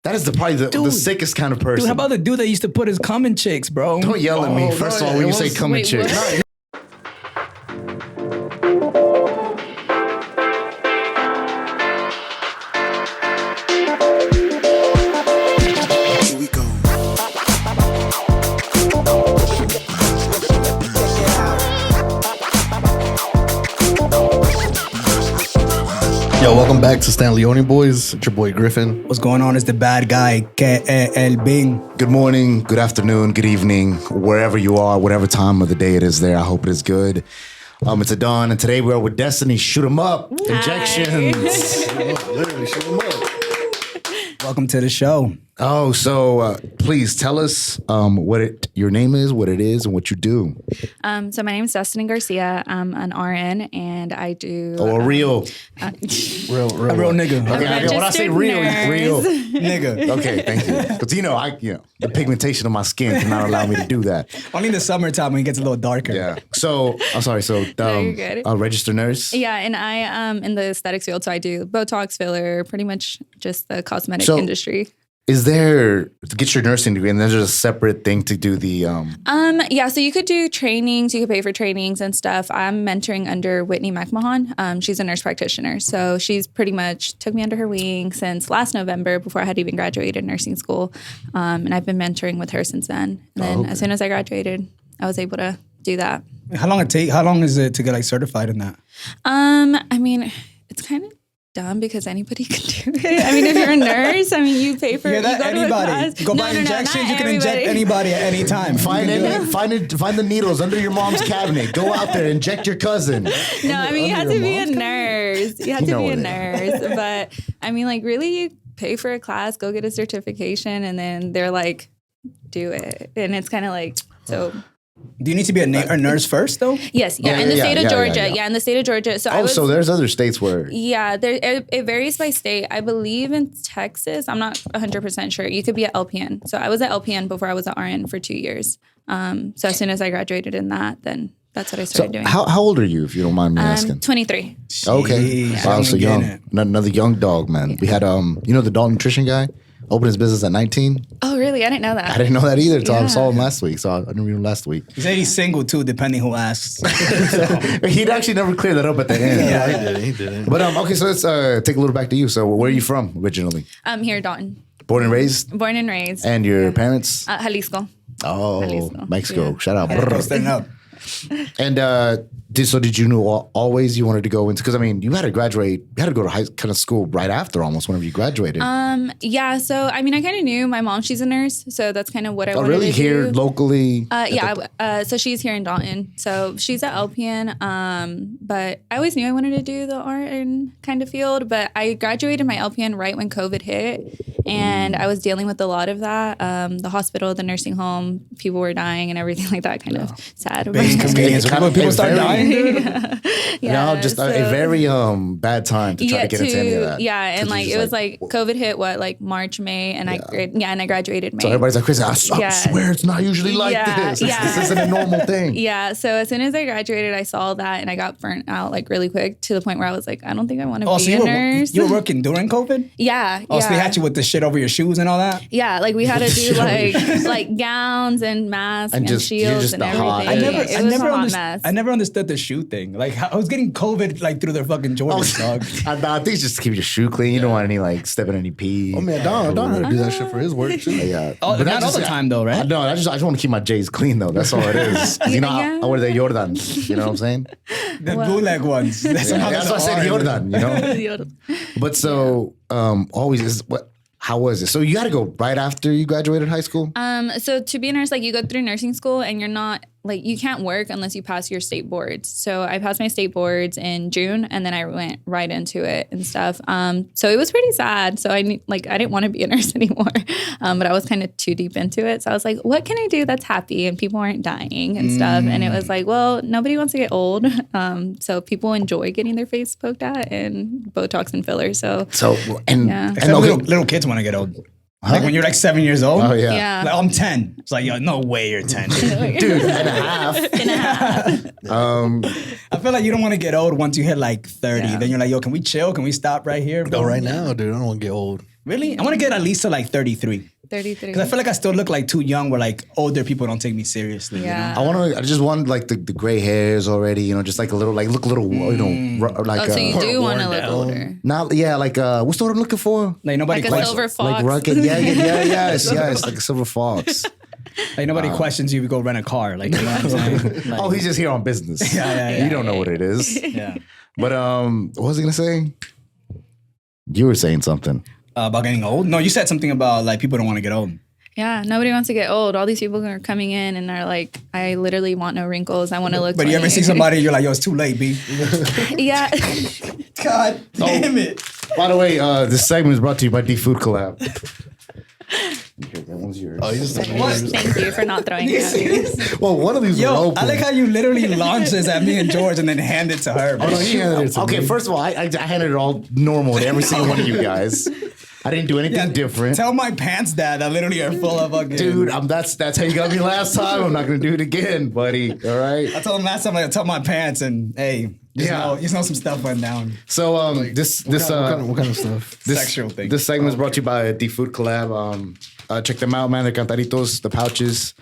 That is probably the sickest kind of person. Dude, how about the dude that used to put his cum in chicks, bro? Don't yell at me. First of all, when you say cum in chicks. Yo, welcome back to Stan Leone Boys. It's your boy Griffin. What's going on is the bad guy, El Bing. Good morning, good afternoon, good evening, wherever you are, whatever time of the day it is there. I hope it is good. It's a dawn, and today we are with Destiny. Shoot 'em up. Injections. Literally, shoot 'em up. Welcome to the show. Oh, so please tell us what your name is, what it is, and what you do. So my name is Destiny Garcia. I'm an RN, and I do... Oh, a real nigga. Okay, when I say real, real Nigga. Okay, thank you. Because the pigmentation of my skin cannot allow me to do that. Only in the summertime when it gets a little darker. Yeah. So I'm sorry. So you're good. a registered nurse. Yeah, and I am in the aesthetics field, so I do Botox, filler, pretty much just the cosmetic industry. Is there, to get your nursing degree, and there's a separate thing to do the... Yeah, so you could do trainings, you could pay for trainings and stuff. I'm mentoring under Whitney McMahon. She's a nurse practitioner, so she's pretty much took me under her wing since last November before I had even graduated nursing school. And I've been mentoring with her since then. And then as soon as I graduated, I was able to do that. How long is it to get certified in that? I mean, it's kind of dumb because anybody can do it. I mean, if you're a nurse, you pay for it. Yeah, that anybody. Go buy injections, you can inject anybody at any time. Find the needles under your mom's cabinet. Go out there, inject your cousin. No, you have to be a nurse. You have to be a nurse. But really, you pay for a class, go get a certification, and then they're like, do it. And it's kind of like, so... Do you need to be a nurse first, though? Yes, in the state of Georgia. Yeah, in the state of Georgia. So there's other states where... Yeah, it varies by state. I believe in Texas, I'm not 100% sure. You could be an LPN. So I was an LPN before I was an RN for 2 years. So as soon as I graduated in that, then that's what I started doing. How old are you, if you don't mind me asking? 23. Okay. Wow, so young. Another young dog, man. Yeah. We had, the Dalton nutrition guy? Opened his business at 19. Oh, really? I didn't know that. I didn't know that either until I saw him last week. So I didn't read him last week. He said he's single too, depending who asks. He'd actually never clear that up at the end. Yeah, he didn't. But okay, so let's take a little back to you. So where are you from originally? I'm here in Dalton. Born and raised? Born and raised. And your parents? Jalisco. Oh, Jalisco. Mexico. Yeah. Shout out. Stand up. And did you know always you wanted to go into, because you had to graduate, you had to go to high kind of school right after almost whenever you graduated. Yeah, so I kind of knew my mom, she's a nurse, so that's kind of what I wanted really to do. Here locally? So she's here in Dalton, so she's at LPN, but I always knew I wanted to do the RN kind of field, but I graduated my LPN right when COVID hit, and I was dealing with a lot of that, the hospital, the nursing home, people were dying and everything like that, kind of sad. People start dying. Just a very bad time to try to get into any of that. Yeah, and it was COVID hit March, May, and I graduated May. So everybody's like, crazy. I swear it's not usually like this. This isn't a normal thing. Yeah, so as soon as I graduated, I saw that and I got burnt out really quick to the point where I was like, I don't think I want to be a nurse. You were working during COVID? Yeah. Oh, so they had you with the shit over your shoes and all that? Yeah, we had to do gowns and masks and shields and everything. It was a hot mess. I never understood the shoe thing. I was getting COVID through their fucking Jordans, dog. I think it's just to keep your shoe clean. You don't want any stepping any pee. Oh man, Don had to do that shit for his work too. Yeah. But not all the time though, right? No, I just want to keep my J's clean though. That's all it is. I wear the Jordans. You know what I'm saying? The bootleg ones. That's why I said Jordan. But so always is what. How was it? So you had to go right after you graduated high school? So to be a nurse, you go through nursing school and you're not, you can't work unless you pass your state boards. So I passed my state boards in June and then I went right into it and stuff. So it was pretty sad. So I didn't want to be a nurse anymore, but I was kind of too deep into it. So I was like, what can I do that's happy and people aren't dying and stuff? And it was well, nobody wants to get old. So people enjoy getting their face poked at and Botox and filler. Little kids want to get old. Huh? When you're 7 years old? Oh, yeah. I'm 10. It's yo, no way you're 10. Dude, and a half. I feel like you don't want to get old once you hit 30. Yeah. Then you're yo, can we chill? Can we stop right here? Go right now, dude. I don't want to get old. Really? I want to get at least to like 33. 33. Because I feel like I still look like too young where like older people don't take me seriously. Yeah. You know? I just want like the gray hairs already, just like a little, like look a little, like. So you do want to look down. older. Not, yeah, like what's the word I'm looking for? Like nobody Like a questions. silver fox. Like rugged, yes, like a silver fox. Like nobody questions you if you go rent a car. Like, you know what I'm saying? Like, Oh, he's just here on business. Yeah. You don't know what it is. yeah. But what was I gonna say? You were saying something. About getting old? No, you said something about like people don't want to get old. Yeah, nobody wants to get old. All these people are coming in and are like, I literally want no wrinkles. I want to look. But you ever 20. see somebody and you're like, yo, it's too late, B. Yeah. God damn it. By the way, this segment is brought to you by D Food Collab. Here, that one's yours. Oh, you just Thank you for not throwing it at me. Well, one of these were Yo, open. I like how you literally launch this at me and George and then hand it to her. Oh, no, he handed it to Okay, me. first of all, I handed it all normal to every single one of you guys. I didn't do anything different. Tell my pants that literally are full of fucking... Dude, that's how you got me last time. I'm not gonna do it again, buddy. All right. I told him last time, like, I told my pants and, hey, you know some stuff went down. So what kind of stuff? Sexual thing. This segment is brought to you by D Food Collab. Check them out, man. The Cantaritos, the pouches.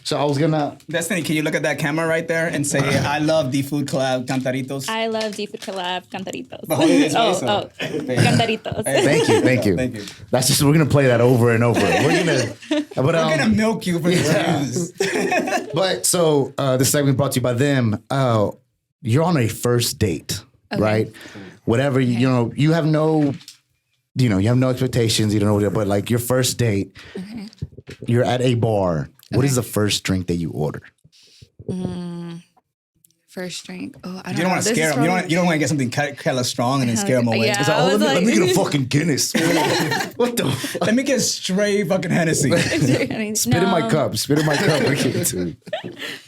So I was gonna. Destiny, can you look at that camera right there and say, I love D Food Collab Cantaritos? I love D Food Collab Cantaritos. But hold it this way, so. Cantaritos. Thank you. Thank you. That's just we're gonna play that over and over. We're gonna milk you for this news. But so this segment brought to you by them. You're on a first date, right? Whatever you have no. You have no expectations. You don't know, but like your first date, you're at a bar. What is the first drink that you order? First drink. Oh, I don't You don't want to scare them. You don't want to get something kind of strong and then scare them away. Yeah. It's like, I was let me like- get a fucking Guinness. What the fuck? Let me get straight fucking Hennessy. Spit in my cup. Spit in my cup.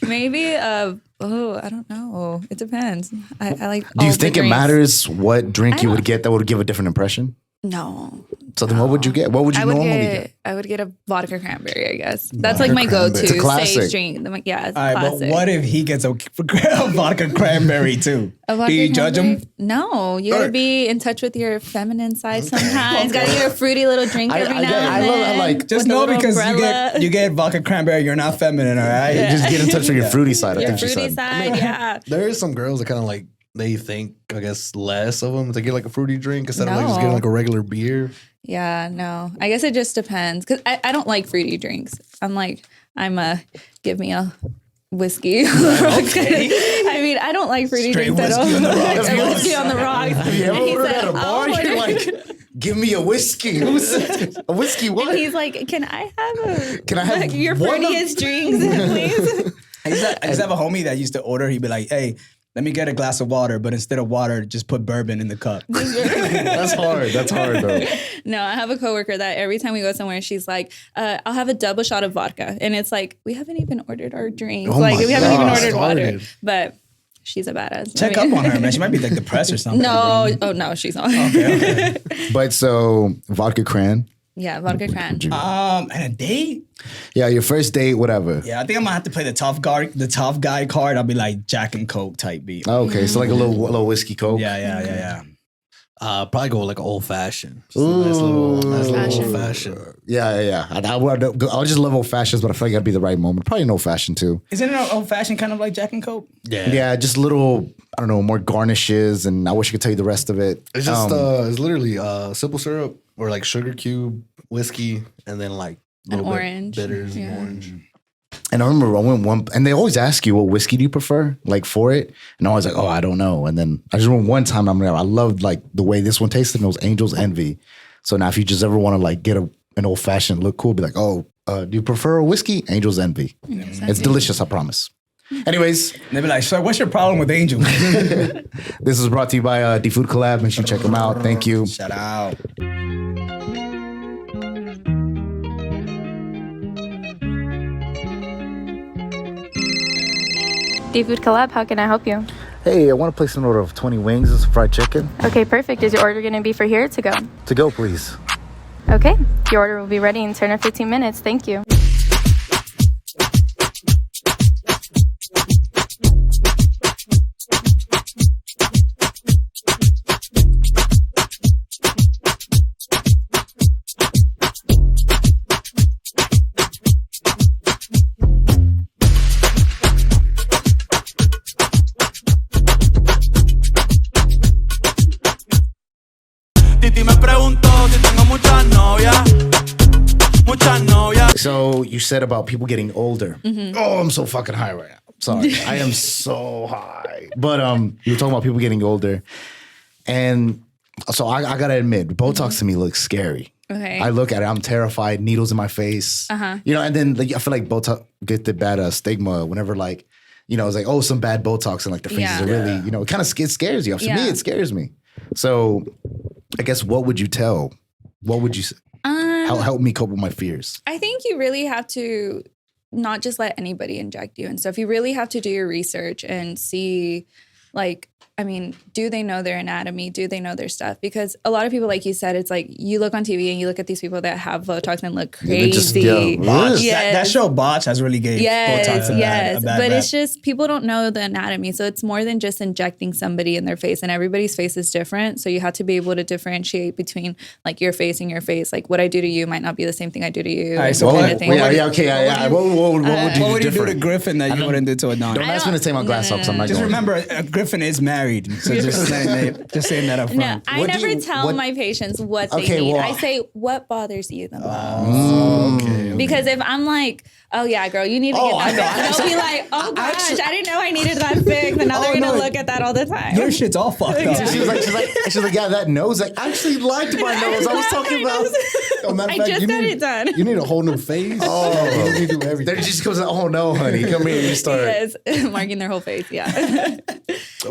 Maybe. I don't know. It depends. I like. Do you all the think it drinks. matters what drink I you would don't- get that would give a different impression? No. So then what would you get? What would you normally get? I would get a vodka cranberry, I guess. That's like my go-to It's a classic. sage drink. Yeah, it's All right, classic. but what if he gets a vodka cranberry too? A vodka Do you judge cranberry? him? No, you gotta be in touch with your feminine side sometimes. Gotta get a fruity little drink every now and then. like Just with a know little because umbrella. you get vodka cranberry, you're not feminine, all right? Just get in touch with your fruity side. I Your think she fruity said. side, yeah. There is some girls that kind of like they think, I guess, less of them. They get like a fruity drink instead of like just No. getting like a regular beer. Yeah, no. I guess it just depends. Because I don't like fruity drinks. Give me a whiskey. I mean, I don't like fruity Straight drinks at all. whiskey on the rocks. A whiskey on the rocks. Have you ever And he ordered said, at a bar? "I'll You're order." like, give me a whiskey. A whiskey what? And he's like, can I have your one of- fruitiest drinks, please? I used to have a homie that used to order. He'd be like, hey, let me get a glass of water, but instead of water, just put bourbon in the cup. That's hard. That's hard though. No, I have a coworker that every time we go somewhere, she's like, I'll have a double shot of vodka. And it's like, we haven't even ordered our drinks. Oh like, my we haven't even God. ordered water. Started. But she's a badass. Check up on her, man. She might be like depressed or something. No, oh no, she's not. Okay. But so vodka cran. Yeah, vodka cran. And a date? Yeah, your first date, whatever. Yeah, I think I'm gonna have to play the tough guy card. I'll be like Jack and Coke type beat. Okay, so like a little whiskey coke. Yeah. Probably go like old fashioned. Ooh. Nice little Fashion. old fashioned. Yeah. I'll just love old fashions, but I feel like that'd be the right moment. Probably an old fashioned too. Isn't it an old fashioned kind of like Jack and Coke? Yeah, just little, I don't know, more garnishes, and I wish I could tell you the rest of it. It's just it's literally simple syrup or like sugar cube, whiskey, and then like a little bit orange. bitters Yeah. and orange. And I remember I went one, and they always ask you what whiskey do you prefer, like for it, and I was like, oh, I don't know. And then I just remember one time I loved like the way this one tasted, and it was Angel's Envy. So now if you just ever want to like get an old fashioned look cool, be like, oh, do you prefer a whiskey? Angel's Envy. It's delicious, I promise. Anyways, They'd be like, so what's your problem with Angel? this is brought to you by D Food Collab. Make sure you check them out. Thank you. Shout out. D Food Collab, how can I help you? Hey, I want to place an order of 20 wings and some fried chicken. Okay, perfect. Is your order going to be for here or to go? To go, please. Okay, your order will be ready in 10 or 15 minutes. Thank you. So you said about people getting older. Oh, I'm so fucking high right now. Sorry, I am so high. But you were talking about people getting older, and so I gotta admit, Botox to me looks scary. Okay. I look at it, I'm terrified. Needles in my face. You know, and then like, I feel like Botox get the bad stigma whenever like, you know, it's like, oh, some bad Botox and like the faces are really, you know, it kind of scares you. For me, it scares me. So I guess what would you tell? What would you say? Help me cope with my fears. I think you really have to not just let anybody inject you and stuff. You really have to do your research and see, like, I mean, do they know their anatomy? Do they know their stuff? Because a lot of people, like you said, it's like you look on TV and you look at these people that have Botox and look crazy. That show Botch has really gave Botox a bad but rap. it's just people don't know the anatomy. So it's more than just injecting somebody in their face, and everybody's face is different. So you have to be able to differentiate between like your face and your face. Like what I do to you might not be the same thing I do to you. All right, so What would you do to Griffin that you wouldn't do to a Don? Don't ask me to take my glass off because I'm not Just going. remember, Griffin is married. So just saying that up front. No, I never tell my patients what they need. I say, what bothers you the most? Because if I'm like, oh yeah, girl, you need to get that fixed, they'll be like, oh gosh, I didn't know I needed that fixed. And now they're going to look at that all the time. Your shit's all fucked up. She's like, yeah, that nose. Like, I actually liked my nose. I was talking about. I just got it done. You need a whole new face. Oh, you do everything. There just goes, oh no, honey, come here. You start. Yes, marking their whole face. Yeah.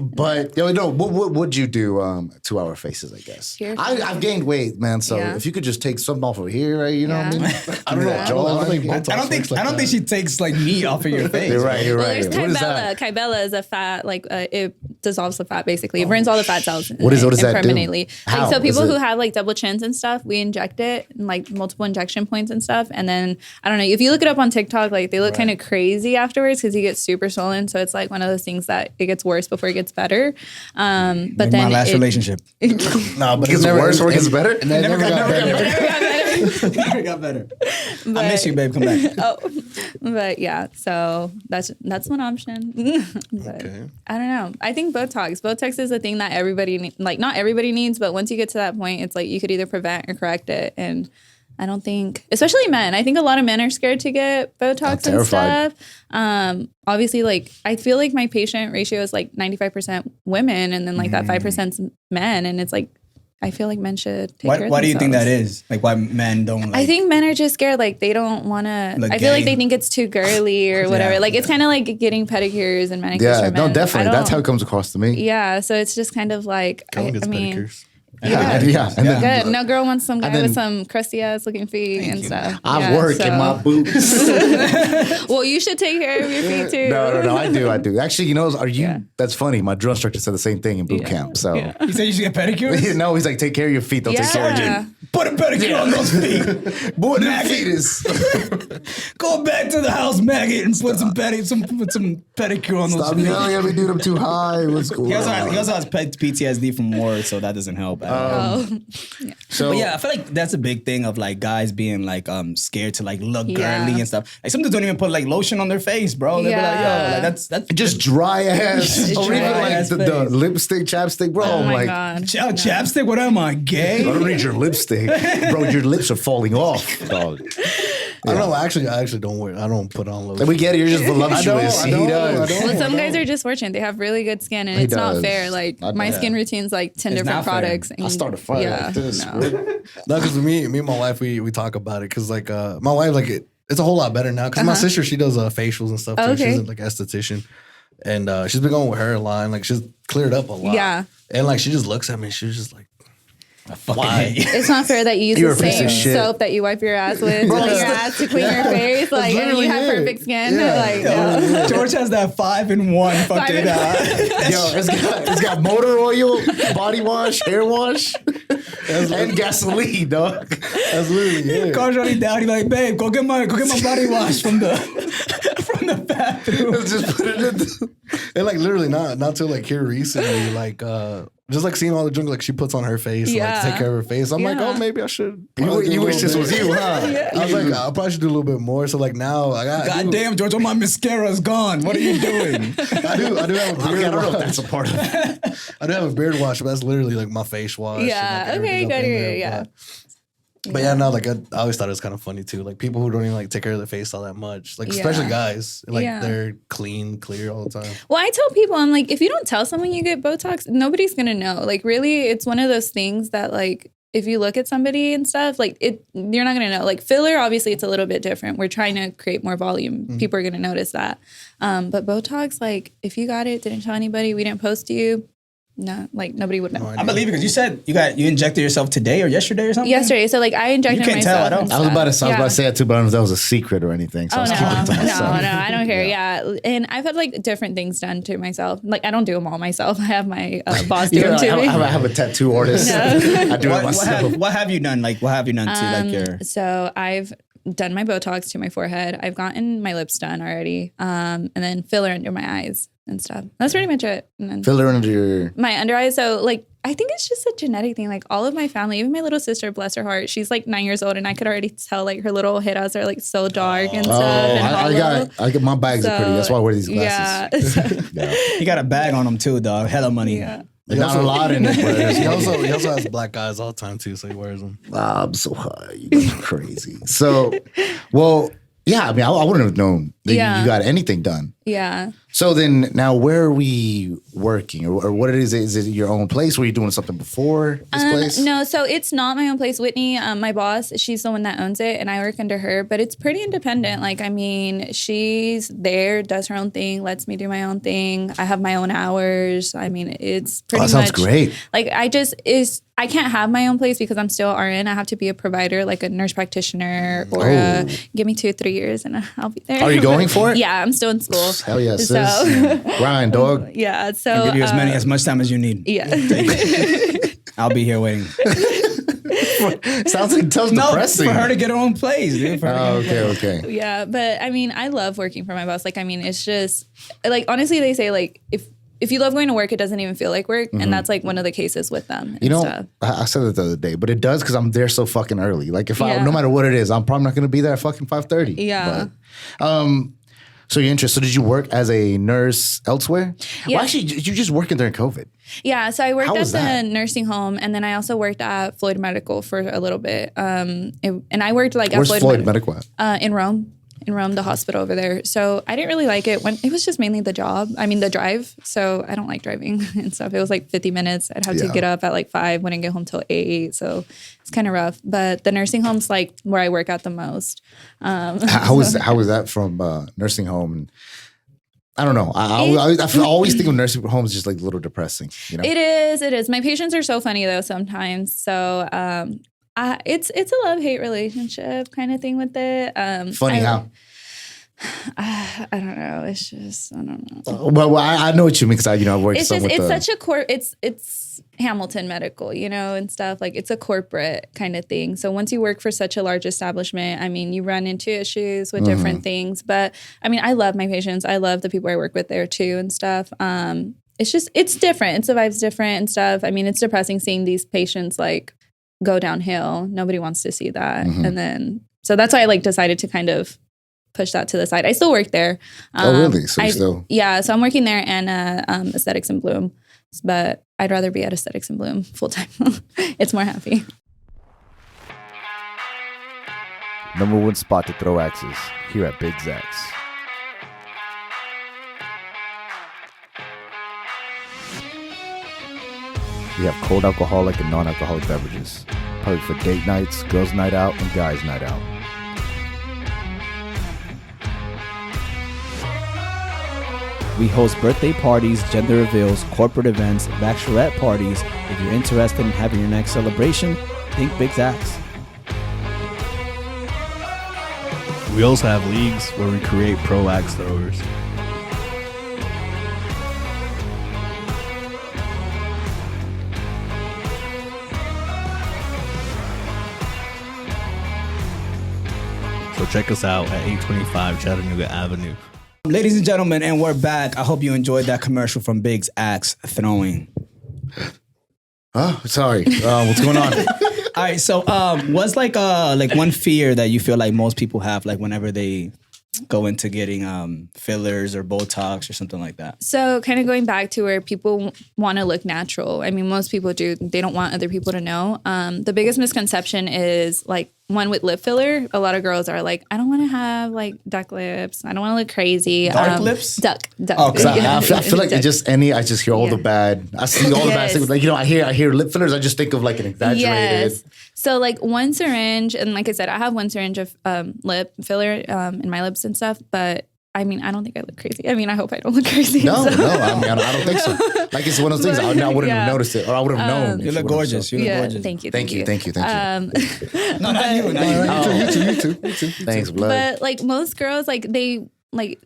But what would you do to our faces? I guess I've gained weight, man. So if you could just take something off of here, right? You know what I mean? I don't know. I don't think she takes like meat off of your face. You're right. Well, there's Kybella. Kybella is a fat, like it dissolves the fat basically. It burns all the fat cells. What does that do? Permanently. How? Like, so people who have like double chins and stuff, we inject it in like multiple injection points and stuff. And then I don't know, if you look it up on TikTok, like they look kind of crazy afterwards because you get super swollen. So it's like one of those things that it gets worse before it gets better. But like then my last relationship. No, but it gets worse or it gets better. And that never got better. Never got better. I miss you, babe. Come back. But yeah, so that's one option. But I don't know. I think Botox is a thing that everybody not everybody needs, but once you get to that point, it's like you could either prevent or correct it. And I don't think, especially men, I think a lot of men are scared to get Botox and stuff. Obviously, like I feel like my patient ratio is like 95% women, and then like that 5%'s men, and it's like I feel like men should take care of themselves. Why do you think that is? Like why men don't? Like, I think men are just scared. Like they don't want to. I feel like they think it's too girly or whatever. Like it's kind of like getting pedicures and manicures. Yeah, for men. no, definitely. That's how it comes across to me. Yeah, so it's just kind of like I mean. Pedicures. Yeah. And then, good. No girl wants some guy with some crusty ass looking feet and stuff. I work in my boots. Well, you should take care of your feet too. No. I do. Actually, you know, that's funny. My drill instructor said the same thing in boot camp. So he said you should get pedicures? No, he's like, take care of your feet. They'll take care of you. Put a pedicure on those feet. Boy, them feet is. Go back to the house, maggot, and put some pedicure on those Stop feet. yelling at me, dude. I'm too high. What's going on? He also has PTSD from war, so that doesn't help. So but yeah, I feel like that's a big thing of like guys being like scared to like look girly and stuff. Like some dudes don't even put like lotion on their face, bro. They'll be like, yo, like that's just dry ass. Or even like the lipstick, chapstick, bro. Oh my like, god, chapstick. What am I, gay? I don't need your lipstick, bro. Your lips are falling off, dog. I don't know. I actually don't wear. I don't put on lotion. We get it. You're just voluptuous. He does. Well, some guys are just fortunate. They have really good skin, and it's not fair. Like my skin routine's like 10 different products. I start a fire like this. No, because me and my wife, we talk about it. Because like my wife, like it's a whole lot better now. Because my sister, she does facials and stuff too. Okay. She's like an esthetician, and she's been going with her a lot. And, like she's cleared up a lot. Yeah. And like she just looks at me. She's just like, why? It's not fair that you use the same soap that you wipe your ass with to clean your ass to clean your face. Like, and you have perfect skin. Like, no. George has that 5-in-1 fucking it's got motor oil, body wash, hair wash, and gasoline, dog. That's literally it. Car's running down. He's like, babe, go get my body wash from the bathroom. Just put it in and like literally not till like here recently, like just like seeing all the junk like she puts on her face like to take care of her face. I'm like, oh, maybe I should. You wish this was you, huh? I was like, I probably should do a little bit more. So like now I got. God damn, George, all my mascara's gone. What are you doing? I do have a beard wash. I don't know if that's a part of it. I do have a beard wash, but that's literally like my face wash. Yeah. And, like, okay. Good. Yeah. But yeah, no, like I always thought it was kind of funny too. Like people who don't even like take care of their face all that much, like especially guys, like they're clean, clear all the time. Well, I tell people, I'm like, if you don't tell someone you get Botox, nobody's gonna know. Like, really, it's one of those things that like, if you look at somebody and stuff, like you're not gonna know. Like filler, obviously, it's a little bit different. We're trying to create more volume. People are gonna notice that. But Botox, like, if you got it, didn't tell anybody, we didn't post you. No, like nobody would know. I believe it because you said you injected yourself today or yesterday or something. Yesterday, so like I injected myself. Tell, I and I was about to stuff. say that too, but I don't know if that was a secret or anything. So Oh I was keeping it to myself. no, I don't care. Yeah, and I've had like different things done to myself. Like I don't do them all myself. I have my boss do them to me. I have a tattoo artist. I do it myself. What have you done? Like what have you done to like your? So I've done my Botox to my forehead. I've gotten my lips done already, and then filler under my eyes and stuff. That's pretty much it. And then Filler under your my under eyes. So like I think it's just a genetic thing. Like all of my family, even my little sister, bless her heart, she's like 9 years old, and I could already tell like her little hitas are like so dark and stuff. And I got my bags are pretty. That's why I wear these glasses. Yeah. You got a bag on them too, dog. Hella money. Yeah. Not a lot in it, but He also has black eyes all the time too, so he wears them. I'm so high. You guys are crazy. So, well, yeah, I mean, I wouldn't have known that you got anything done. Yeah. So then now where are we working or what it is? Is it your own place? Were you doing something before this place? No, so it's not my own place. Whitney, my boss, she's the one that owns it and I work under her, but it's pretty independent. Like, I mean, she's there, does her own thing, lets me do my own thing. I have my own hours. I mean, it's pretty much. That sounds great. Like, I can't have my own place because I'm still RN. I have to be a provider, like a nurse practitioner or give me 2 or 3 years and I'll be there. Are you going for it? Yeah, I'm still in school. Hell yeah, sis. So, Grind, dog. yeah, so. I'll give you as much time as you need. Yeah. I'll be here waiting. Sounds depressing. For her to get her own place, dude. Okay. Yeah, but I mean, I love working for my boss. Like, I mean, it's just, like, honestly, they say, like, if you love going to work, it doesn't even feel like work. And that's like one of the cases with them. You know, stuff. I said it the other day, but it does because I'm there so fucking early. Like if no matter what it is, I'm probably not going to be there at fucking 5:30. Yeah. But, so you're interested. So did you work as a nurse elsewhere? Yeah. Well, actually, you just working during COVID. Yeah, so I worked How at was that? the nursing home, and then I also worked at Floyd Medical for a little bit. And I worked like Where's at Floyd Medical at? In Rome, the hospital over there. So I didn't really like it when it was just mainly the drive. So I don't like driving and stuff. It was like 50 minutes. I'd have to get up at like 5, wouldn't get home till 8. So it's kind of rough. But the nursing home's like where I work at the most. How was that from nursing home? And I don't know. I always think of nursing homes just like a little depressing. You know, It is. My patients are so funny though sometimes. So it's a love-hate relationship kind of thing with it. Funny how? I don't know. It's just, I don't know. Well, I know what you mean because I've worked. It's just, it's such a it's Hamilton Medical, and stuff. Like it's a corporate kind of thing. So once you work for such a large establishment, I mean, you run into issues with different things. But I mean, I love my patients. I love the people I work with there too and stuff. It's just, it's different. It survives different and stuff. I mean, it's depressing seeing these patients like go downhill. Nobody wants to see that. And then, so that's why I like decided to kind of push that to the side. I still work there. Oh, really? So you still? Yeah, so I'm working there and Aesthetics and Bloom. But I'd rather be at Aesthetics and Bloom full time. It's more happy. Number one spot to throw axes here at Big Zach's. We have cold alcoholic and non-alcoholic beverages. Perfect for date nights, girls' night out, and guys' night out. We host birthday parties, gender reveals, corporate events, bachelorette parties. If you're interested in having your next celebration, think Big Zach's. We also have leagues where we create pro axe throwers. So check us out at 825 Chattanooga Avenue. Ladies and gentlemen, and we're back. I hope you enjoyed that commercial from Big's Axe Throwing. Oh, sorry. What's going on? All right, so what's like one fear that you feel like most people have, like whenever they go into getting fillers or Botox or something like that? So kind of going back to where people want to look natural. I mean, most people do. They don't want other people to know. The biggest misconception is like one with lip filler. A lot of girls are like, I don't want to have like duck lips. I don't want to look crazy. Dark lips? Duck. Oh, because I feel like I just hear all the bad. I see all the bad things. Like, I hear lip fillers. I just think of like an exaggerated. Yes. So like one syringe, and like I said, I have one syringe of lip filler in my lips and stuff, but I mean, I don't think I look crazy. I mean, I hope I don't look crazy. No, I mean, I don't think so. Like, it's one of those things I wouldn't have noticed it, or I would have known. You look gorgeous. You look gorgeous. Thank you. Thank you. No, not you. You too. Thanks, blood. But like most girls, like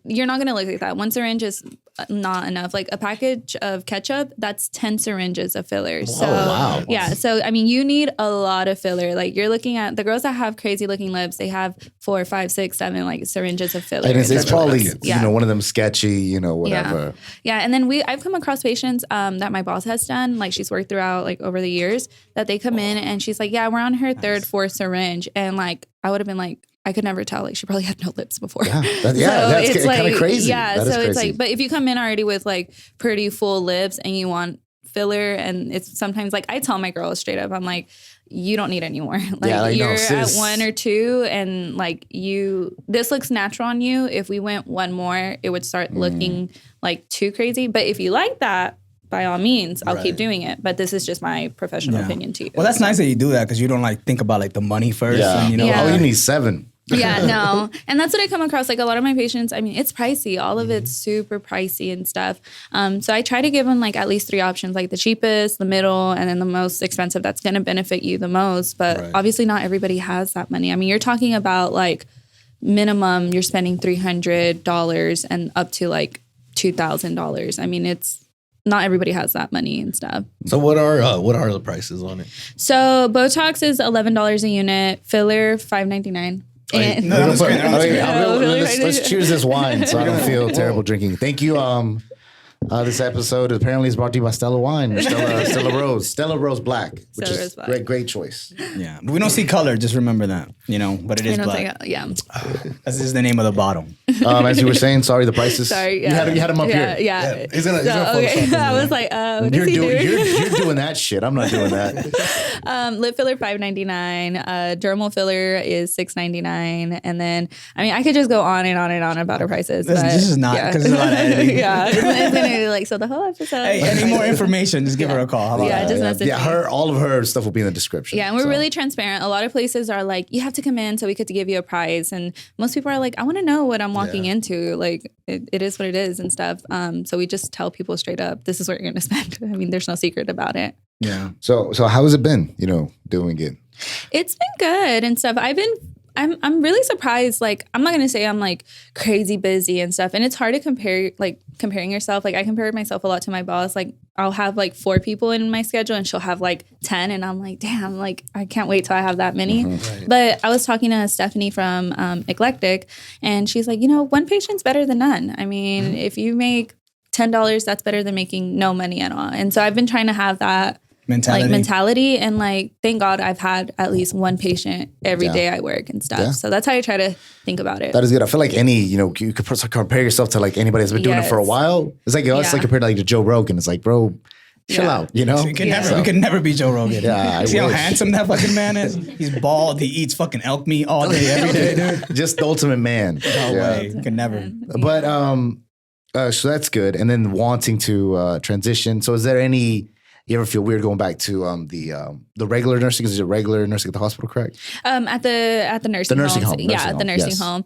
you're not gonna look like that. One syringe is not enough. Like a package of ketchup, that's 10 syringes of filler. So wow. yeah. So I mean, you need a lot of filler. Like you're looking at the girls that have crazy looking lips, they have 4, 5, 6, 7 like syringes of filler. And it's probably one of them sketchy, whatever. Yeah. And then I've come across patients that my boss has done, like she's worked throughout like over the years, that they come in and she's like, yeah, we're on her third, fourth syringe, and like I would have been like, I could never tell. Like she probably had no lips before. Yeah, that's kind of crazy. Yeah, that so it's crazy. like, but if you come in already with like pretty full lips and you want filler, and it's sometimes like I tell my girls straight up, I'm like, you don't need any more. Like you're at 1 or 2, and like this looks natural on you. If we went one more, it would start looking like too crazy. But if you like that, by all means, I'll keep doing it. But this is just my professional opinion to you. Well, that's nice that you do that because you don't like think about like the money first. Yeah. And, Oh, you need 7. Yeah, no. And that's what I come across. Like a lot of my patients, I mean, it's pricey. All of it's super pricey and stuff. So I try to give them like at least 3 options, like the cheapest, the middle, and then the most expensive that's going to benefit you the most. But obviously not everybody has that money. I mean, you're talking about like minimum you're spending $300 and up to like $2,000. I mean, not everybody has that money and stuff. So what are the prices on it? So Botox is $11 a unit, filler $5.99. Let's cheers this wine so I don't feel terrible drinking. Thank you. This episode apparently is brought to you by Stella Wine, Stella Rose Black, which is great choice. Yeah, we don't see color. Just remember that, but it is black. That's just the name of the bottle. As you were saying, sorry, the prices. Sorry, you had him up here. Yeah. He's gonna Photoshop. I was like, what does he do? You're doing that shit. I'm not doing that. Lip filler $5.99. Dermal filler is $6.99. And then, I mean, I could just go on and on and on about our prices. This is not because there's a lot of editing. Yeah, it's gonna be like so the whole episode. Hey, any more information? Just give her a call. How about that? Just message me. All of her stuff will be in the description. Yeah, and we're really transparent. A lot of places are like, you have to come in so we could give you a price, and most people are like, I want to know what I'm walking into. Like, it is what it is and stuff. So we just tell people straight up, this is what you're going to spend. I mean, there's no secret about it. Yeah. So how has it been? Doing it. It's been good and stuff. I'm really surprised. Like, I'm not going to say I'm like crazy busy and stuff. And it's hard to comparing yourself. Like I compare myself a lot to my boss. Like I'll have like 4 people in my schedule and she'll have like 10. And I'm like, damn, like I can't wait till I have that many. Right. But I was talking to Stephanie from Injected, and she's like, one patient's better than none. I mean, if you make $10, that's better than making no money at all. And so I've been trying to have that mentality, and like thank God I've had at least one patient every day I work and stuff. So that's how I try to think about it. That is good. I feel like you could compare yourself to like anybody that's been doing it for a while. It's like it's like compared to like to Joe Rogan. It's like, bro, chill out, We can never be Joe Rogan. Yeah, see how handsome that fucking man is? He's bald. He eats fucking elk meat all day, every day, dude. Just the ultimate man. No way. You can never. But so that's good. And then wanting to transition. So is there any? You ever feel weird going back to the regular nursing? Is it regular nursing at the hospital, correct? At the nursing home. Yeah, at the nursing home.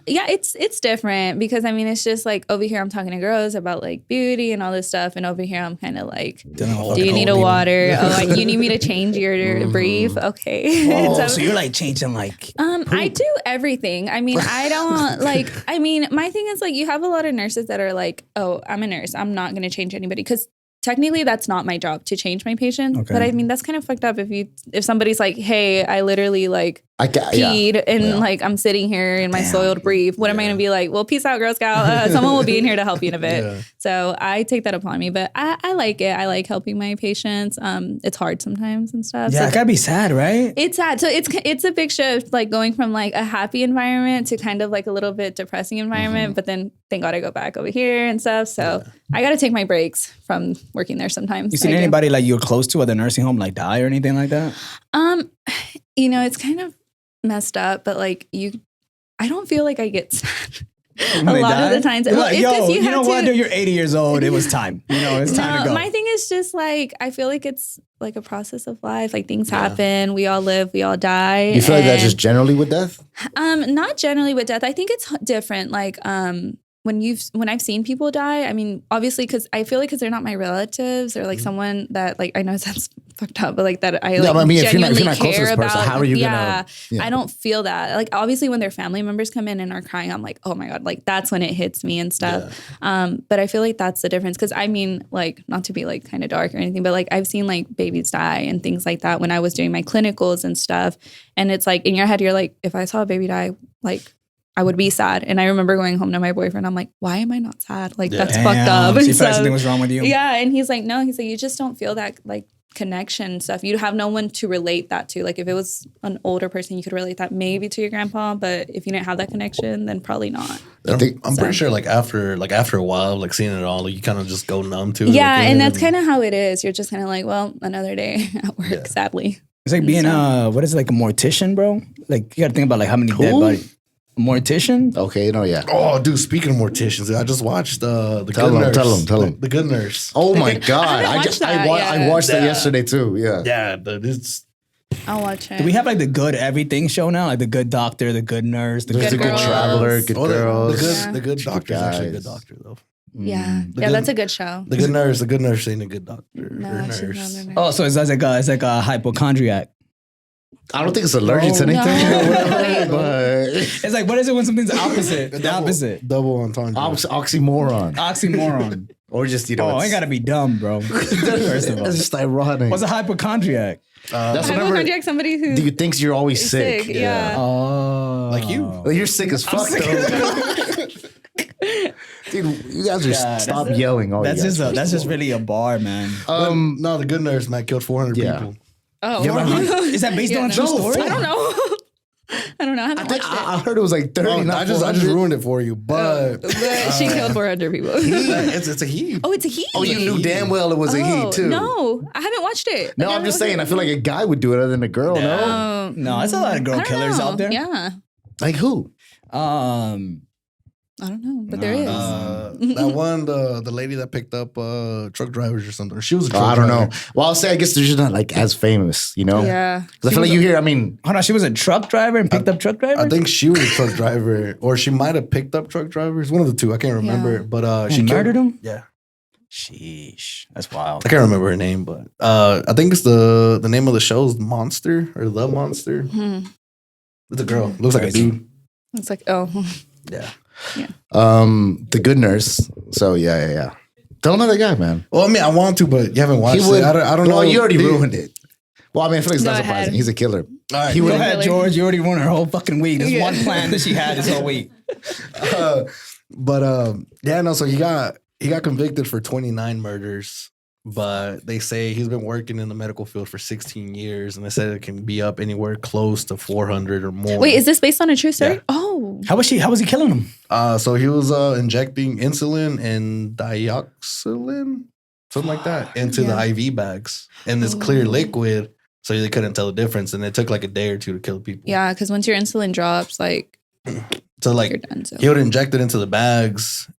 Yeah, it's different because I mean it's just like over here I'm talking to girls about like beauty and all this stuff, and over here I'm kind of like, do you need a water? You need me to change your brief? Okay. Oh, so you're like changing like I do everything. I mean, I don't like. I mean, my thing is like you have a lot of nurses that are like, oh, I'm a nurse. I'm not going to change anybody because technically that's not my job to change my patients. Okay. But I mean, that's kind of fucked up if somebody's like, hey, I literally like peed and like I'm sitting here in my soiled brief. What am I going to be like? Well, peace out, Girl Scout. Someone will be in here to help you in a bit. Yeah. So I take that upon me, but I like it. I like helping my patients. It's hard sometimes and stuff. Yeah, so it gotta be sad, right? It's sad. So it's a big shift, like going from like a happy environment to kind of like a little bit depressing environment. But then thank God I go back over here and stuff. So I got to take my breaks from working there sometimes. You seen anybody like you're close to at the nursing home like die or anything like that? It's kind of messed up, but like I don't feel like I get sad a lot of the times. Well, like, you know what? Dude, you're 80 years old. It was time. It's time to go. My thing is just like I feel like it's like a process of life. Like things happen. We all live. We all die. You feel like that's just generally with death? Not generally with death. I think it's different. Like when I've seen people die, I mean, obviously, because I feel like because they're not my relatives or like someone that like I know it sounds fucked up, but like that I like genuinely care about. Person, how are you gonna? Yeah, I don't feel that. Like obviously, when their family members come in and are crying, I'm like, oh my God, like that's when it hits me and stuff. Yeah. But I feel like that's the difference because I mean, like not to be like kind of dark or anything, but like I've seen like babies die and things like that when I was doing my clinicals and stuff, and it's like in your head, you're like, if I saw a baby die, like. I would be sad. And I remember going home to my boyfriend. I'm like, why am I not sad? Like, that's fucked up. So you felt like something was wrong with you? Yeah. And he's like, no. He's like, you just don't feel that, like, connection stuff. You have no one to relate that to. Like, if it was an older person, you could relate that maybe to your grandpa. But if you didn't have that connection, then probably not. I'm pretty sure, like, after a while, like, seeing it all, you kind of just go numb to it. Yeah. And that's kind of how it is. You're just kind of like, well, another day at work, sadly. It's like being, what is it, like a mortician, bro? Like, you got to think about, like, how many dead bodies. Mortician? Okay, yeah. Oh, dude, speaking of morticians, I just watched the Good Nurse. Tell him. The Good Nurse. Oh my God. I watched that yesterday too. Yeah. Yeah, it's... I'll watch it. Do we have like the good everything show now? Like the good doctor, the good nurse, the good traveler, good girls. The good doctor is actually a good doctor though. Yeah. That's a good show. The good nurse ain't a good doctor. No, she's not a nurse. Oh, so it's like a hypochondriac. I don't think it's allergic to anything. No. But it's like, what is it when something's opposite? The opposite. Double entendre. Oxymoron. Or just, I ain't gotta be dumb, bro. First of all. That's just ironic. What's a hypochondriac? That's hypochondriac, somebody who thinks you're always sick. Yeah. Oh. Like you. Well, you're sick as fuck, though. Dude, you guys are stop yelling. That's just really a bar, man. No, the Good Nurse, man, killed 400 people. Oh, is that based on a true story? I don't know. I haven't watched it. I heard it was like 30. I just ruined it for you, but she killed 400 people. It's a he. Oh, it's a he. Oh, you knew damn well it was a he too. No, I haven't watched it. No, I'm just saying. I feel like a guy would do it other than a girl. No, there's a lot of girl killers out there. Yeah. Like who? I don't know, but there is. That one, the lady that picked up truck drivers or something. She was a truck I don't driver. know. Well, I'll say I guess they're just not like as famous, you know? Yeah. Because I feel like you hear, I mean. Hold on, she was a truck driver and picked up truck drivers? I think she was a truck driver, or she might have picked up truck drivers. One of the two. I can't remember. Yeah. But she murdered him? Yeah. Sheesh. That's wild. I can't remember her name, but I think it's the name of the show is Monster or The Monster. It's a girl. Looks like a dude. It's like, Yeah. Yeah. The Good Nurse. So yeah. Tell another guy, man. Well, I mean, I want to, but you haven't watched it. I don't know. Well, you already ruined it. Well, I mean, I feel like it's not Go surprising. ahead. He's a killer. All right. Go ahead, George. You already ruined her whole fucking week. There's one plan that she had this whole week. So he got convicted for 29 murders, but they say he's been working in the medical field for 16 years, and they said it can be up anywhere close to 400 or more. Wait, is this based on a true story? Yeah. Oh. How was he killing him? So he was injecting insulin and dioxylin, something like that, into the IV bags in this clear liquid, so they couldn't tell the difference, and it took like a day or two to kill people. Yeah, because once your insulin drops, like, so like you're done. So. he would inject it into the bags,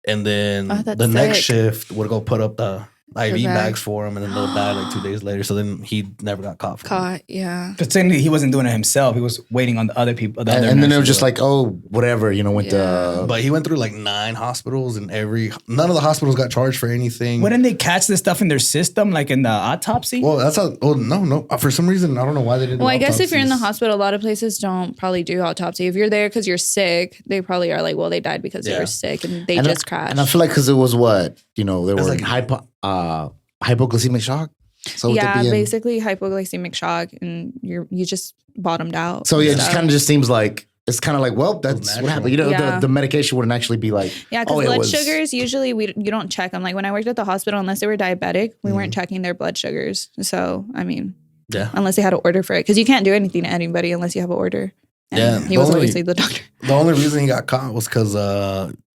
and then the next shift would go put up the IV bags for him, and then they'll die like 2 days later. So then he never got caught. Yeah. But technically, he wasn't doing it himself. He was waiting on the other people. And then they were just like, oh, whatever, went to. But he went through like 9 hospitals, and none of the hospitals got charged for anything. Wouldn't they catch this stuff in their system, like in the autopsy? Well, that's how. Oh no. For some reason, I don't know why they didn't. Well, I guess if you're in the hospital, a lot of places don't probably do autopsy. If you're there because you're sick, they probably are like, well, they died because they were sick and they just crashed. And I feel like because it was what they were like hypoglycemic shock. So with it yeah, being- basically hypoglycemic shock, and you just bottomed out. So yeah, it and just stuff. kind of just seems like it's kind of like, well, that's what natural. happened. You know, Yeah. the medication wouldn't actually be like, Yeah, because it blood was- sugars usually you don't check them. Like when I worked at the hospital, unless they were diabetic, we weren't checking their blood sugars. So I mean, Yeah. unless they had an order for it, because you can't do anything to anybody unless you have an order. And Yeah, he was only- obviously the doctor. The only reason he got caught was because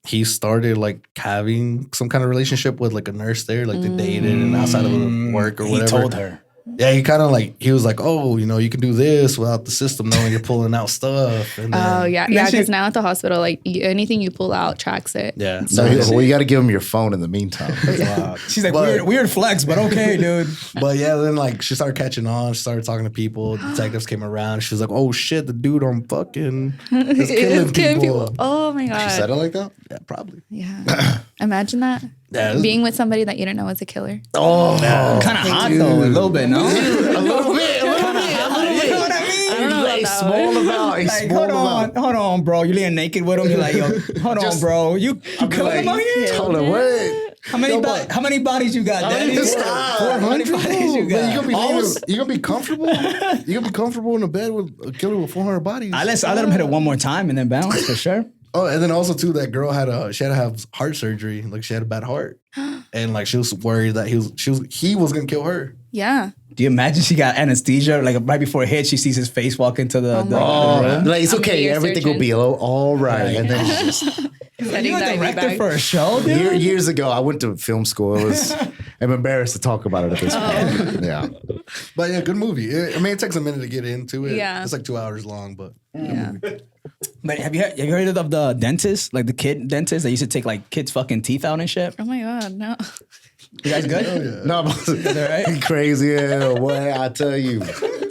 he started like having some kind of relationship with like a nurse there, like they dated and outside of work or He whatever. told her. Yeah, he kind of like he was like, oh, you know, you can do this without the system knowing you're pulling out stuff. And then, Oh yeah, yeah. Because now at the hospital, like anything you pull out tracks it. yeah. So well, you got to give him your phone in the meantime. Wow. She's like, But- weird flex, but okay, dude. But yeah, then like she started catching on. She started talking to people. Detectives came around. She was like, "Oh shit, the dude I'm fucking is killing people." Oh my She god. said it like that? Yeah, probably. Yeah. Imagine that. Yeah, this- Being with somebody that you don't know is a killer. Oh, Kind of hot though, a little bit, no? a little bit. You know what I mean? I don't know about that Small one. about. He's Like, small hold about. on, bro. You laying naked with him? You're like, yo, hold on, bro. You killing him out here? Hold on, what? How many bodies you got, Daddy? Stop. How many bodies you got? You gonna be comfortable? You gonna be comfortable in a bed with a killer with 400 bodies? I let him hit it one more time and then bounce for sure. Oh, and then also too, that girl she had to have heart surgery. Like she had a bad heart, and like she was worried that he was gonna kill her. Yeah. Do you imagine she got anesthesia? Like right before it hit, she sees his face walk into the room. Like it's I'm gonna okay. be a Everything surgeon. will be all right. And then it's just Setting You're the a IV director bag. for a show, dude? years ago, I went to film school. It was. I'm embarrassed to talk about it at this point. Yeah. But yeah, good movie. I mean, it takes a minute to get into it. Yeah. It's like 2 hours long, but Yeah. But have you heard of the dentist, like the kid dentist that used to take like kids' fucking teeth out and shit? Oh my god, no. You guys good? No, right? crazy hell, boy. I tell you,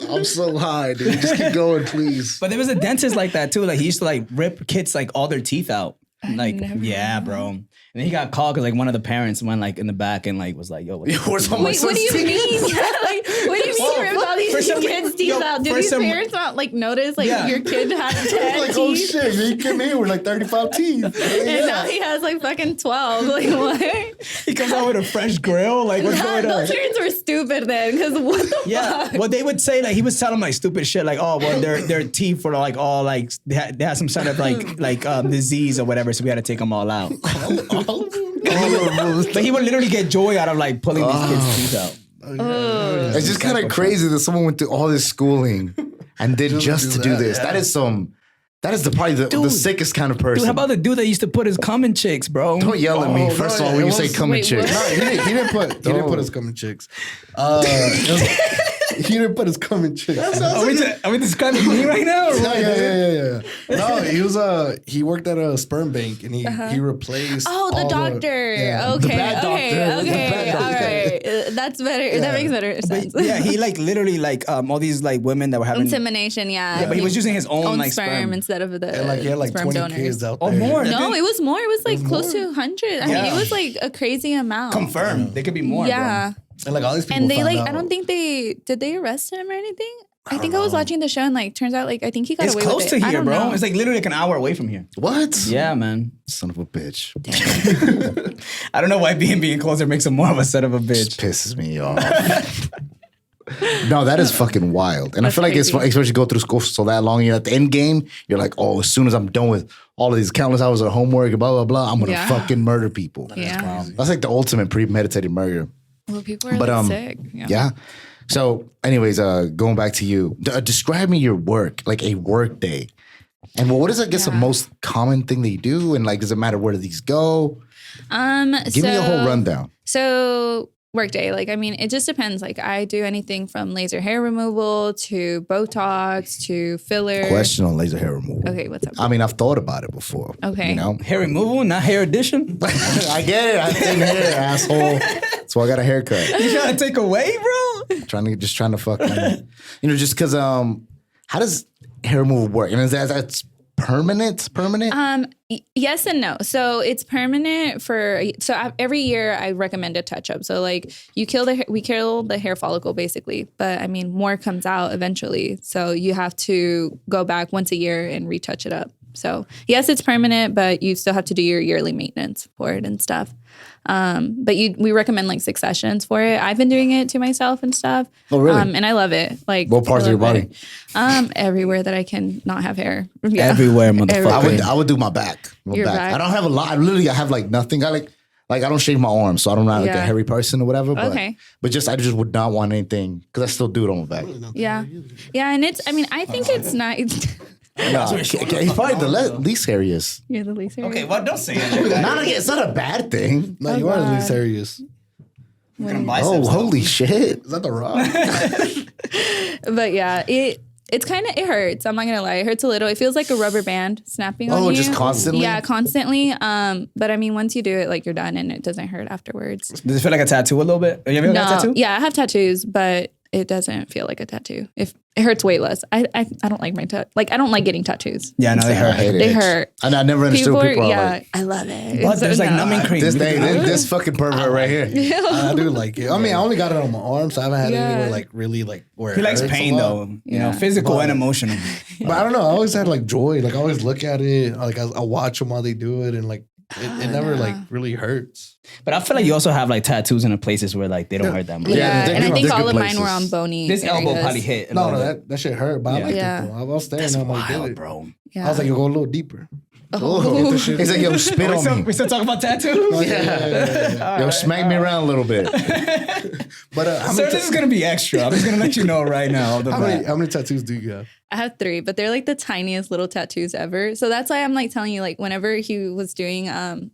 I'm so high, dude. Just keep going, please. But there was a dentist like that too. Like he used to like rip kids like all their teeth out. Like yeah, bro. And then he got called because like one of the parents went like in the back and like was like, "Yo, what the Where's all my Wait, what do you son's teeth? mean? Like, what do you mean rip all for these some- kids' teeth yo, out? Did for these some- parents not like notice like Yeah. your kid had 10 like, oh teeth? shit, you came in here with like 35 teeth. And now he has like fucking 12. Like what? He comes out with a fresh grill. Like what's going on? Those parents were stupid then, because what the Yeah, fuck? well, they would say like he was telling like stupid shit like, oh, well, their teeth were like all like they had some sort of like disease or whatever, so we had to take them all out. But he would literally get joy out of like pulling these kids' teeth out. It's just kind of crazy that someone went through all this schooling and did just to do that, this. yeah. That is probably the sickest kind of person. Dude, how about the dude that used to put his cum in chicks, bro? Don't yell at me. Oh, First no, of all, when it you say was- coming Wait, chicks. what? No, he didn't put his coming chicks. He didn't put his coming chicks. Are we describing me right now? Or what? Yeah. No, he worked at a sperm bank and he replaced. Oh, the all doctor. yeah. Okay, bad doctor. The okay, bad all doctor. right. That's better. That makes better sense. But yeah, he like literally like all these like women that were having Insemination, yeah. Yeah, but he was using his own like sperm instead of the And like he had like sperm 20 donors. kids out Or there. more. No, it was more. It was like close more? to 100. I mean, Yeah. it was like a crazy amount. confirmed. They could be more. Yeah. And like all these people And they found like, out. I don't think did they arrest him or anything? I think I was watching the show and like turns out like I think he got It's away close with to it. I here, don't bro. know. It's like literally like an hour away from here. What? Yeah, man. Son of a bitch. I don't know why being closer makes him more of a son of a Just bitch. pisses me off. No, that is fucking wild. And I That's feel like it's crazy. especially go through school so that long. You're at the end game. You're like, oh, as soon as I'm done with all of these countless hours of homework and blah, blah, blah, I'm going to Yeah. fucking murder people. Yeah. That's like the ultimate premeditated murder. Well, people are But, like sick. Yeah. So, anyways, going back to you, describe me your work, like a work day. And what is, I guess, the most common thing that you do? And like, does it matter where do these go? Give me a whole rundown. So workday, like, I mean, it just depends. Like I do anything from laser hair removal to Botox to filler. Question on laser hair removal. Okay, what's up? I mean, I've thought about it before. Okay. You know? Hair removal, not hair addition. I get it. I thin hair, asshole. So I got a haircut. You trying to take away, bro? Trying to fucking, just because, how does hair removal work? And is that's permanent? Yes and no. So it's permanent every year I recommend a touch up. So like we kill the hair follicle basically, but I mean more comes out eventually. So you have to go back once a year and retouch it up. So yes, it's permanent, but you still have to do your yearly maintenance for it and stuff. But we recommend like 6 sessions for it. I've been doing it to myself and stuff. Oh, really? And I love it. Like, What parts of your body? Everywhere that I can not have hair. Yeah. Everywhere, motherfucker. I would do my back. Your back. I don't have a lot. I have like nothing. I like I don't shave my arms, so I don't know like a hairy person or whatever. But, but I just would not want anything because I still do it on my back. Yeah. Yeah. And I think it's nice. No, he's probably the least hairiest. You're the least hairiest. Okay, well, don't say it. It's not a bad thing. No, you are the least hairiest. Oh, holy shit. Is that the Rock? But yeah, it's kind of, it hurts. I'm not going to lie. It hurts a little. It feels like a rubber band snapping on you. Oh, just constantly? Yeah, constantly. But once you do it, like you're done and it doesn't hurt afterwards. Does it feel like a tattoo a little bit? You ever got a tattoo? Yeah, I have tattoos, but it doesn't feel like a tattoo. If it hurts way less. I don't like I don't like getting tattoos. Yeah, no, they hurt. They hurt. And I never understood what people are like. I love it. But there's like numbing cream. This fucking pervert right here. I do like it. I mean, I only got it on my arm, so I haven't had anywhere like really like where He likes hurts pain a lot. though, you know, physical and emotional. But I don't know. I always had like joy. Like I always look at it. Like I watch them while they do it, and like it never like really hurts. But I feel like you also have like tattoos in the places where like they don't hurt that much. Yeah, and I think there's all good of mine places. were on bony. This elbow areas. probably hit. No, that shit hurt. But I liked it though. I was staring at my wild, did it. bro. Yeah. I was like, you go a little deeper. Oh. He's like, yo, spit on me. We still talking about tattoos? Yeah. Yo, smack me around a little bit. But Sir, this is gonna be extra. I'm just gonna let you know right now. how many tattoos do you have? I have 3, but they're like the tiniest little tattoos ever. So that's why I'm like telling you, like whenever he was doing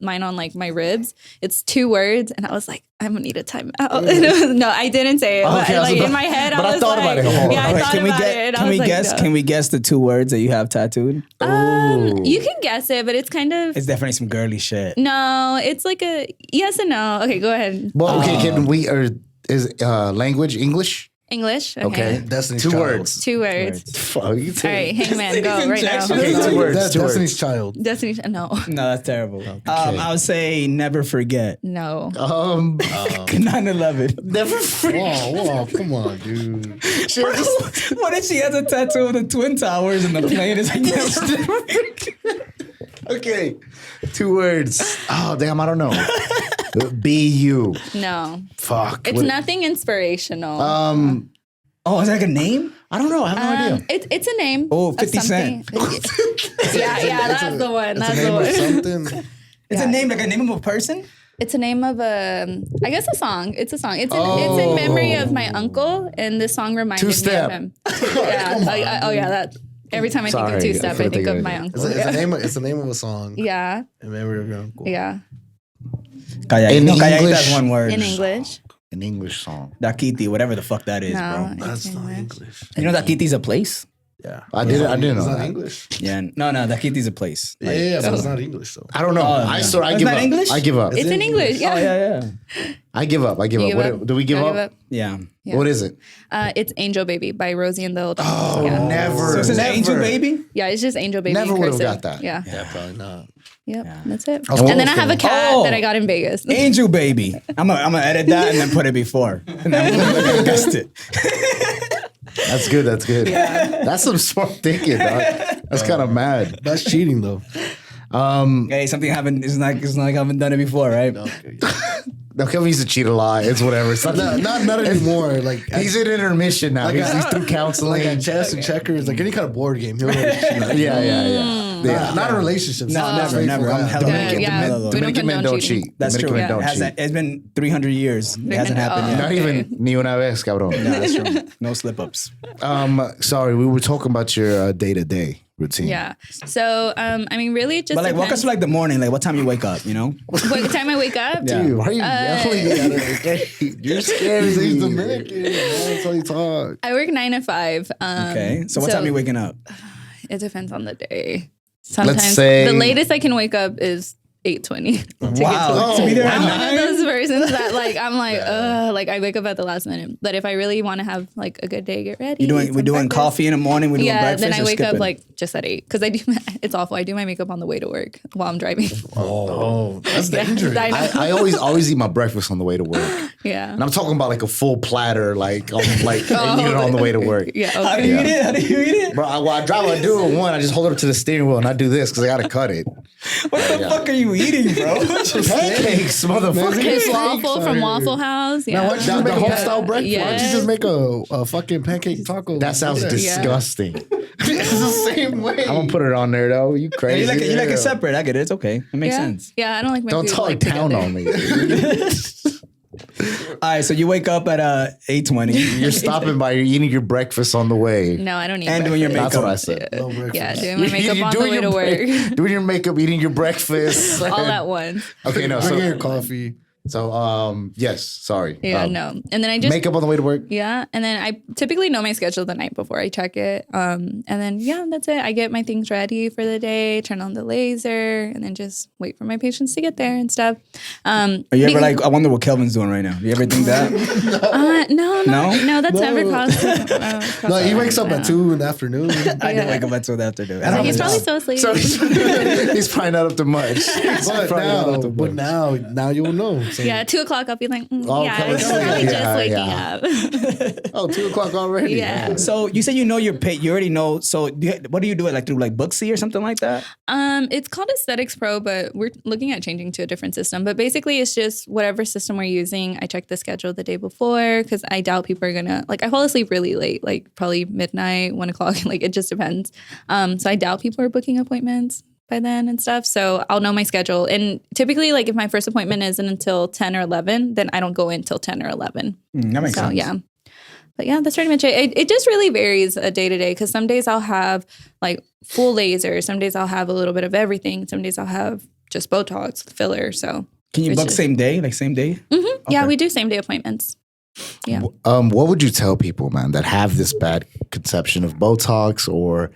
mine on like my ribs, it's 2 words, and I was like, I'm gonna need a timeout. No, I didn't say it. Okay, but like in my head, but I I was thought like, about it. Hold on. yeah, I thought about it. and I was like, no. Can we guess the 2 words that you have tattooed? You can guess it, but it's kind of It's definitely some girly shit. no. It's like a yes and no. Okay, go ahead. Well, okay, can we, is language English? English. Okay. Destiny's 2 Child. words. 2 words. Fuck, you All right, Hangman, go right now. Okay, 2 words. That's 2 Destiny's words. Child. Destiny. No, No, that's terrible. I would say never forget. no. 9/11. Never forget. Whoa, come on, dude. What if she has a tattoo of the Twin Towers and the plane is like never forget? Okay, 2 words. Oh, damn, I don't know. B-U. No. Fuck. It's nothing inspirational. Oh, is that like a name? I don't know. I have no idea. It's a name. Oh, of 50 something. Cent. Yeah, that's the one. It's That's a the name one. of something. It's a name, like a name of a person? It's a name of I guess a song. It's a song. It's in memory of my uncle, and this song reminded me Two-Step. of him. Yeah. That every time I think Sorry, of Two Step, I I think of it. my It's uncle. the name of a song. Yeah, In memory of your uncle. yeah. In Calladita English? is one word. In English. An English song. Dakiti, whatever the fuck that is, No, bro. That's it's not English. English. You know Dakiti's a place? Yeah. I didn't know It's not that. English. Yeah. No, Dakiti's a place. Yeah, but it's not English though. I don't know. I yeah. swear, I It's give not up. English? I give up. It's in English. Yeah. Oh, yeah. I give up. You give What, up? do we give Y'all up? Yeah. Yeah. What is it? It's Angel Baby by Rosie and the Old. Oh, yeah. never. So it says never. Angel Baby? Yeah, it's just Angel Baby. Never in would've cursive. got that. Yeah. Yeah, probably not. Yep. That's it. was And then I close have a to cat Oh. that I got in Vegas. Angel Baby. I'm gonna edit that and then put it before. And then I guessed it. That's good. That's good. That's some smart thinking, dog. That's kind of mad. That's cheating though. Hey, something I haven't. It's not like I haven't done it before, right? No, Kevin used to cheat a lot. It's whatever. It's Not anymore. Like he's in intermission now. Like he's through counseling. like at chess and checkers, like any kind of board game. He'll always cheat. Yeah. Not in relationships. No, It's never. I'm hella Good, yeah. Dominican We don't Dominican men condone don't cheating. cheat. That's true. Dominican men don't cheat. It's been 300 years. It hasn't happened yet. Not even ni una vez, cabrón. No, that's true. No slip ups. Sorry, we were talking about your day-to-day routine. Yeah. So, really, it just But like, walk depends. us through like the morning. Like, what time you wake up? You know? What time I wake up? Yeah. Dude, why are you yelling at us? You're scary. He's Dominican. That's how you talk. I work 9 to 5. Okay. So what time are you waking up? It depends on the day. Sometimes say- the latest I can wake up is 8:20. Wow. To be there at 9? One of those persons that like I'm like like I wake up at the last minute. But if I really want to have like a good day, get ready. We're doing coffee in the morning. We're doing breakfast. Then I wake up skipping? like just at 8 because I do. It's awful. I do my makeup on the way to work while I'm driving. Oh, that's dangerous. I know. I always eat my breakfast on the way to work. Yeah. And I'm talking about like a full platter, like and eat it on the way to work. Yeah. Okay. How do you eat it? How do you eat it? Bro, I drive, I do it one. I just hold it up to the steering wheel and I do this because I got to cut it. What the fuck are you eating, bro? Pancakes, motherfucker. It's waffle from Waffle House. Yeah. Now, why don't you just make a whole style breakfast? Yes. Why don't you just make a fucking pancake taco? That sounds disgusting. It's the same way. I'm gonna put it on there though. You crazy? You like it separate. I get it. It's okay. It makes sense. Yeah, I don't like my Don't food, talk like, down together. on me. All right, so you wake up at 8:20. You're stopping by. You're eating your breakfast on the way. No, I don't eat And doing your breakfast. That's what I said. No breakfast. Yeah, doing my makeup on the way to work. Doing your makeup, eating your breakfast. All at once. Okay, no. Bring So, your coffee. yes. Sorry. Yeah, no. And then I just Makeup on the way to work. Yeah, and then I typically know my schedule the night before I check it. And then that's it. I get my things ready for the day, turn on the laser, and then just wait for my patients to get there and stuff. Are you ever like, I wonder what Kelvin's doing right now? Do you ever think that? No, that's never crossed. No, he wakes up at 2 in the afternoon. I did wake up at 2 in the afternoon. He's probably so asleep. So he's probably not up to much. But now you'll know. So, yeah, 2:00 I'll be like, Oh, yeah, I okay. was probably just Yeah, waking yeah. up. 2 o'clock already. Yeah. So you said you know your pay. You already know. So what do you do it like through like Booksy or something like that? It's called Aesthetics Pro, but we're looking at changing to a different system. But basically, it's just whatever system we're using. I check the schedule the day before because I doubt people are gonna I fall asleep really late, like probably midnight, 1:00. Like it just depends. So I doubt people are booking appointments by then and stuff. So I'll know my schedule. And typically, like if my first appointment isn't until 10 or 11, then I don't go in until 10 or 11. That makes sense. Yeah. But yeah, that's pretty much it. It just really varies day to day because some days I'll have like full laser. Some days I'll have a little bit of everything. Some days I'll have just Botox, filler. So Can you book same day? Like same day? Mm-hmm. Yeah, we do same day appointments. Yeah. What would you tell people, man, that have this bad conception of Botox or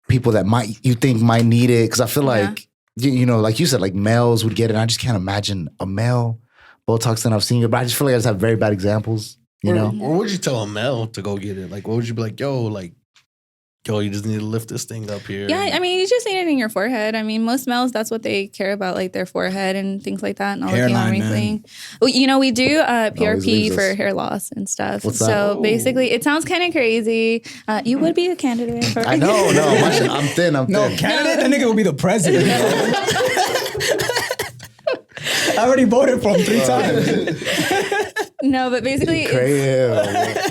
people that you think might need it? Because I feel like, like you said, like males would get it. I just can't imagine a male Botox, and I've seen it, but I just feel like I just have very bad examples, Or would you tell a male to go get it? Like, what would you be like, yo, you just need to lift this thing up here? Yeah, I mean, you just need it in your forehead. I mean, most males, that's what they care about, like their forehead and things like that, and all Hairline, the everything. Well, we do PRP leaves for us. hair loss and stuff. What's so that? basically, it sounds kind of crazy. You would be a candidate for I know, I'm thin. No, candidate? That nigga will be the president. I already voted for him 3 times. No, but basically, Crazy.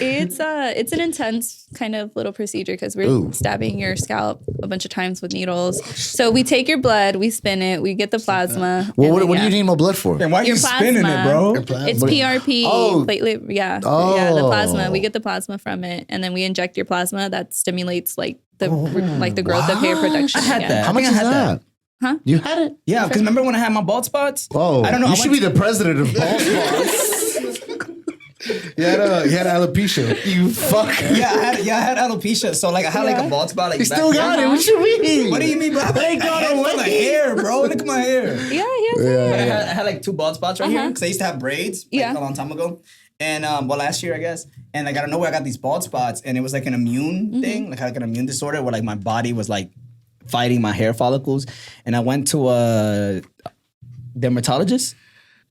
it's an intense kind of little procedure because we're Ooh. stabbing your scalp a bunch of times with needles. So we take your blood, we spin it, we get the plasma. Well, and what then, do you need my blood for? And why are you Your spinning it, bro? plasma. It's PRP, Oh. platelet, yeah, the plasma. We get the plasma from it, and then we inject your plasma. That stimulates the growth of hair production. I had yeah. that. How much I is had that? Huh? You had it? Yeah, because remember when I had my bald spots? Oh, I don't know. You should be the president of bald spots. You had alopecia. You fucker. I had alopecia. So like I had like a bald spot. Like You still got it. What you mean? What do you mean, bro? I ain't got it. Look at my hair, bro. Look at my hair. Yeah, yeah. I had like 2 bald spots right here because I used to have braids a long time ago. And last year I guess. And like out of nowhere I got these bald spots, and it was like an immune thing, like I had an immune disorder where like my body was like fighting my hair follicles, and I went to a dermatologist.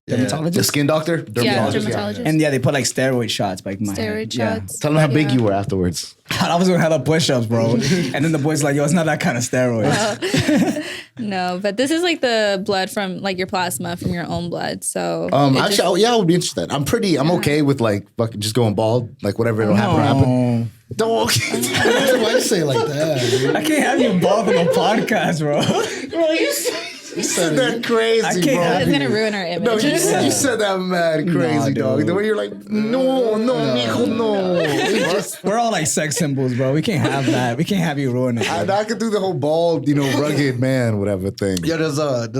The skin doctor? Yeah, Dermatologist? dermatologist. And they put like steroid shots like my head. Steroid Yeah. shots. Tell them how big Yeah. you were afterwards. I was doing hella push-ups, bro. And then the boy's like, yo, it's not that kind of steroids. No, but this is like the blood from like your plasma from your own blood. So Actually, I would be interested. I'm okay with like fucking just going bald. Like whatever it'll happen. Don't. Why you say it like that, dude? I can't have you bald on a podcast, bro. Bro, you said that crazy, I can't bro. have it's gonna ruin our image. No, you said that mad crazy, Nah, dog. dude. The way you're like, no, mijo, no. We're all like sex symbols, bro. We can't have that. We can't have you ruin it. I could do the whole bald, rugged man, whatever thing. Yeah, does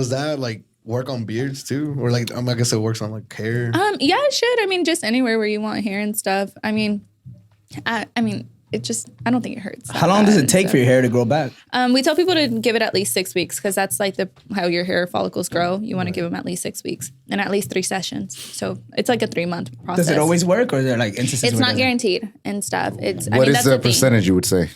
that like work on beards too, or like I guess it works on like hair? Yeah, it should. I mean, just anywhere where you want hair and stuff. I mean, I don't think it hurts. How long does it take for your hair to grow back? We tell people to give it at least 6 weeks because that's like how your hair follicles grow. You want to give them at least 6 weeks and at least 3 sessions. So it's like a 3-month process. Does it always work, or is there like instances? It's not guaranteed and stuff. What is the percentage you would say?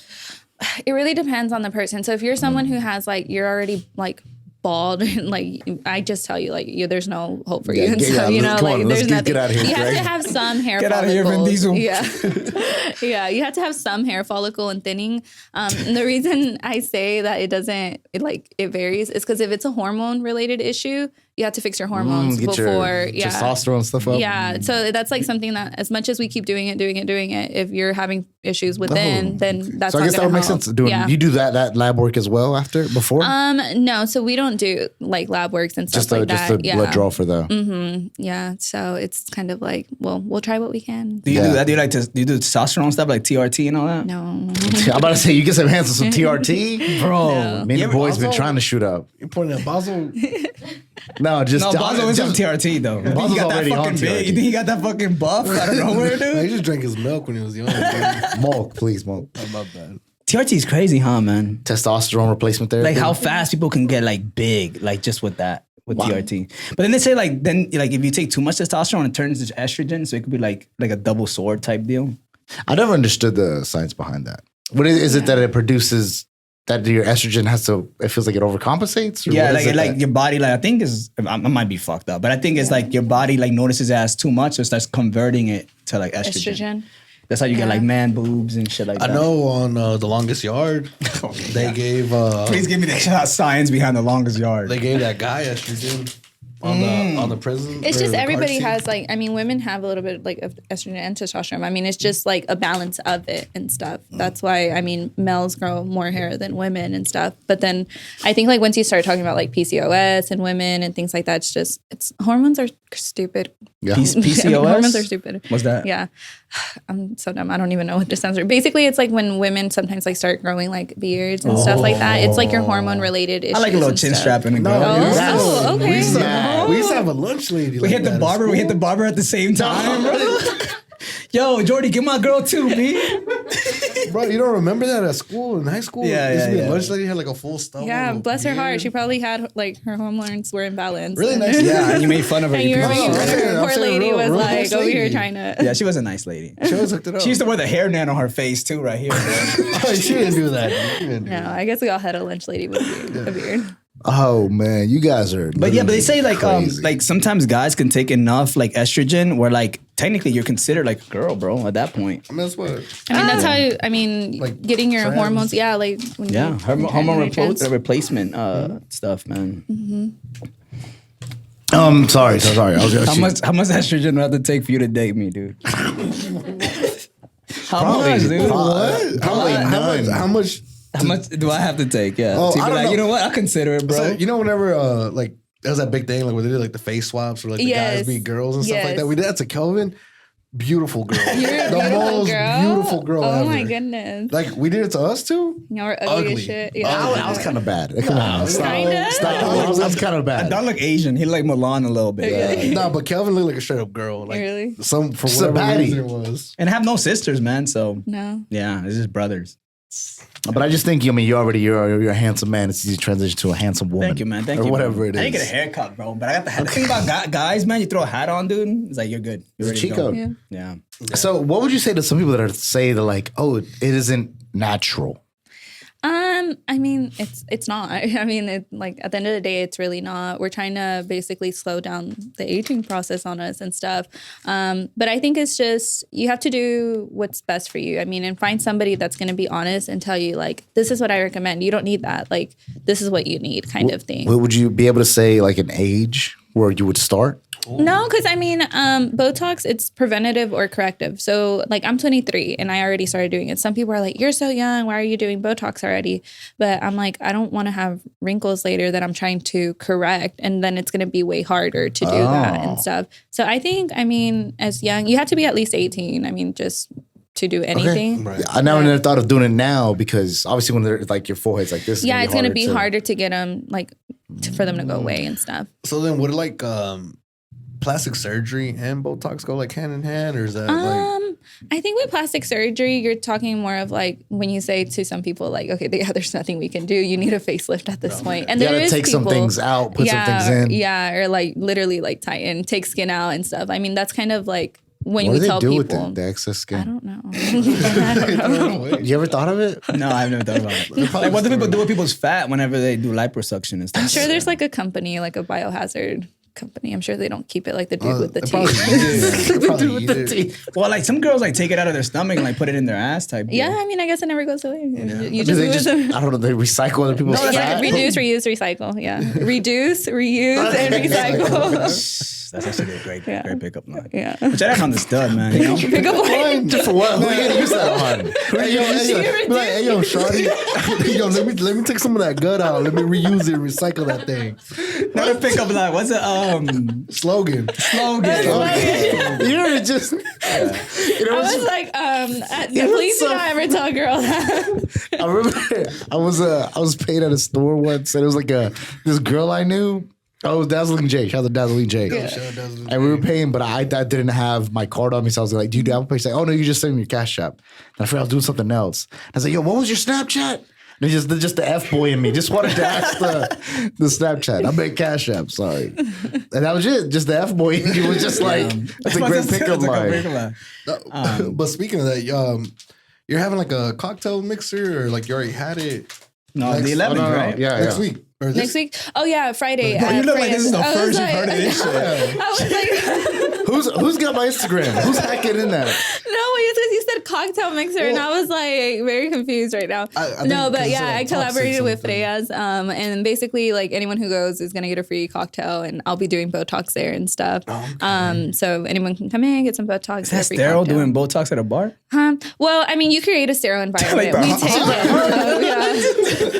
It really depends on the person. So if you're someone who has like, you're already like bald, like I just tell you, like there's no hope for you. And so, you know, like there's nothing. Get out of here, you Greg. have to have some hair Get follicles. out of here, Vin Diesel. Yeah. Yeah. You have to have some hair follicle and thinning. And the reason I say that it varies is because if it's a hormone related issue, you have to fix your hormones get before. your testosterone stuff up. Yeah. So that's like something that as much as we keep doing it, if you're having issues within, then that's So I guess that would make sense. You do that lab work as well before? No, so we don't do like lab works and stuff like that. Just a blood draw for the. Mm-hmm. Yeah, so it's kind of like, well, we'll try what we can. Do you do that? Do you do testosterone stuff like TRT and all that? No. I'm about to say you get some hands on some TRT, bro. No. Me and the boys been trying to shoot up. You're pointing at Basel? No, Basil is on TRT though. You think he got that already on fucking big? TRT. You think he got that fucking buff out of nowhere, dude? He just drank his milk when he was young. Milk, please, milk. I love that. TRT is crazy, huh, man? Testosterone replacement therapy. Like how fast people can get like big, like just with that. With TRT. But then they say like if you take too much testosterone, it turns into estrogen, so it could be like a double sword type deal. I never understood the science behind that. What is it that it produces? That your estrogen it feels like it overcompensates? Or Yeah, like your body, like I think I might be fucked up, but I think it's like your body like notices it has too much, so it starts converting it to like estrogen. That's how you get like man boobs and shit like that. I know on The Longest Yard, they gave... Please give me the science behind The Longest Yard. They gave that guy estrogen on the prison. It's just the everybody card has like, I mean, women have a little bit like of estrogen and testosterone. I mean, it's just like a balance of it and stuff. That's why, I mean, males grow more hair than women and stuff. But then I think like once you start talking about like PCOS and women and things like that, it's hormones are stupid. Yeah. PCOS? Hormones are stupid. What's that? Yeah. I'm so dumb. I don't even know what this stands for. Basically, it's like when women sometimes like start growing like beards and stuff like that. It's like your hormone related issues. I like a little chin strap in a girl. Oh, okay. We used to have a lunch lady. We hit the barber. We hit the barber at the same time, bro. Yo, Jordy, get my girl too, B. Bro, you don't remember that at school, in high school? Yeah, There used to be yeah. a lunch lady had like a full stomach. Yeah, bless her heart. She probably had like her hormones were imbalanced. Really nice. Yeah, and you made fun of her. And you were making fun of her. I'm Poor saying lady was real like nice over here lady. trying to. Yeah, she was a nice lady. She always hooked it up. She used to wear the hair net on her face too, right here. Bro. Oh, she didn't do that. She didn't do No, that. I guess we all had a lunch lady with a beard. Oh man, you guys are. But yeah, but they say crazy. like sometimes guys can take enough like estrogen where like technically you're considered like a girl, bro, at that point. I mean, that's what. I mean, that's how you, I mean, Like getting your trans. hormones. Yeah, like when Yeah, you, hormone trans. replacement stuff, man. Sorry. I was How much estrogen do I have to take for you to date me, dude? How much, dude? Probably none. How much? How much do I have to take? Yeah, Oh, to be I don't like, know. you know what? I'll consider it, bro. So, you know, whenever like there was that big thing, like where they did like the face swaps, or like the Yes. guys be girls and stuff like Yes. that. We did that to Kelvin. Beautiful girl. You're a the beautiful most girl. beautiful girl Oh ever. my goodness. Like we did it to us too. Y'all are ugly, Ugly. as shit. I was kind of bad. Come on, stop. Kinda? Stop. I was kind of bad. Don look Asian. He like Milan a little bit. Nah, but Kelvin looked like a straight up girl. Like Really? some for Just a whatever baddie. reason it was. And I have no sisters, man. So No. yeah, it's just brothers. But I just think, I mean, you're a handsome man. It's easy to transition to a handsome woman. Thank you, man. Thank or you. whatever man. it is. I didn't get a haircut, bro. But I got the hat. The thing about guys, man, you throw a hat on, dude. It's like you're good. You're It's a ready cheat to go. code. Yeah. Yeah. So, what would you say to some people that say that like, oh, it isn't natural? I mean, it's not. I mean, like at the end of the day, it's really not. We're trying to basically slow down the aging process on us and stuff. But I think it's just you have to do what's best for you. I mean, and find somebody that's going to be honest and tell you like, this is what I recommend. You don't need that. Like, this is what you need, kind of thing. Would you be able to say like an age where you would start? No, because I mean, Botox, it's preventative or corrective. So, like, I'm 23 and I already started doing it. Some people are like, you're so young. Why are you doing Botox already? But I'm like, I don't want to have wrinkles later that I'm trying to correct. And then it's going to be way harder to do that and stuff. So, I think, I mean, as young, you have to be at least 18. I mean, just to do anything. Right. I never thought of doing it now because obviously when they're like your forehead's like this, Yeah, it's going to be harder to get them, like, for them to go away and stuff. So then, what like plastic surgery and Botox go like hand in hand, or is that like? I think with plastic surgery, you're talking more of like when you say to some people like, okay, there's nothing we can do. You need a facelift at this point. And You there gotta is take people, some things out, put some things in. Yeah, or like literally like tighten, take skin out and stuff. I mean, that's kind of like when What we do they tell do people. with the excess skin? I don't know. I don't know. You ever thought of it? No, I've never thought about it. Like, what do people do with people's fat whenever they do liposuction and stuff? I'm sure there's like a company, like a biohazard company. I'm sure they don't keep it like the dude with the they probably teeth. eat it. They probably eat it. Well, like some girls like take it out of their stomach and like put it in their ass type. Yeah, deal. I mean, I guess it never goes away. You Do they lose just, them. I don't know, they recycle other people's Yeah, fat? reduce, reuse, recycle. Yeah, reduce, reuse, and recycle. That's actually a great pickup line. Yeah. Which I haven't understood, man. You know? Pick up line. For what? Who are you gonna use that on? Hey, yo, shorty. Yo, let me take some of that gut out. Let me reuse it and recycle that thing. Not a pickup line. What's it? Slogan. You ever just, I was like, please do not ever tell a girl that. I remember I was paid at a store once, and it was like this girl I knew. Oh, it was Dazzling Jake. Shout out to Dazzling Jake. And we were paying, but I didn't have my card on me, so I was like, "Do you have a pay?" She's like, "Oh no, you just send me your Cash App." And I forgot I was doing something else. I was like, "Yo, what was your Snapchat?" And just the F boy in me just wanted to ask the Snapchat. I made Cash App, sorry. And that was it. Just the F boy in me was just like, that's a great pickup line. But speaking of that, you're having like a cocktail mixer, or like you already had it? No, the 11th, right? Yeah, Next week. Or this? Next week? Oh yeah, Friday. Bro, you look like France. this is the I was first you've like- heard of this shit. I was like, Who's got my Instagram? Who's hacking in that? no, you said cocktail mixer, and I was like very confused right now. I No, think but 'cause, yeah, I toxic collaborated with something. Freya's, and basically like anyone who goes is gonna get a free cocktail, and I'll be doing Botox there and stuff. So anyone can come in, get some Botox. Is get a that free sterile cocktail. doing Botox at a bar? Well, I mean, you create a sterile environment. bro, We take it.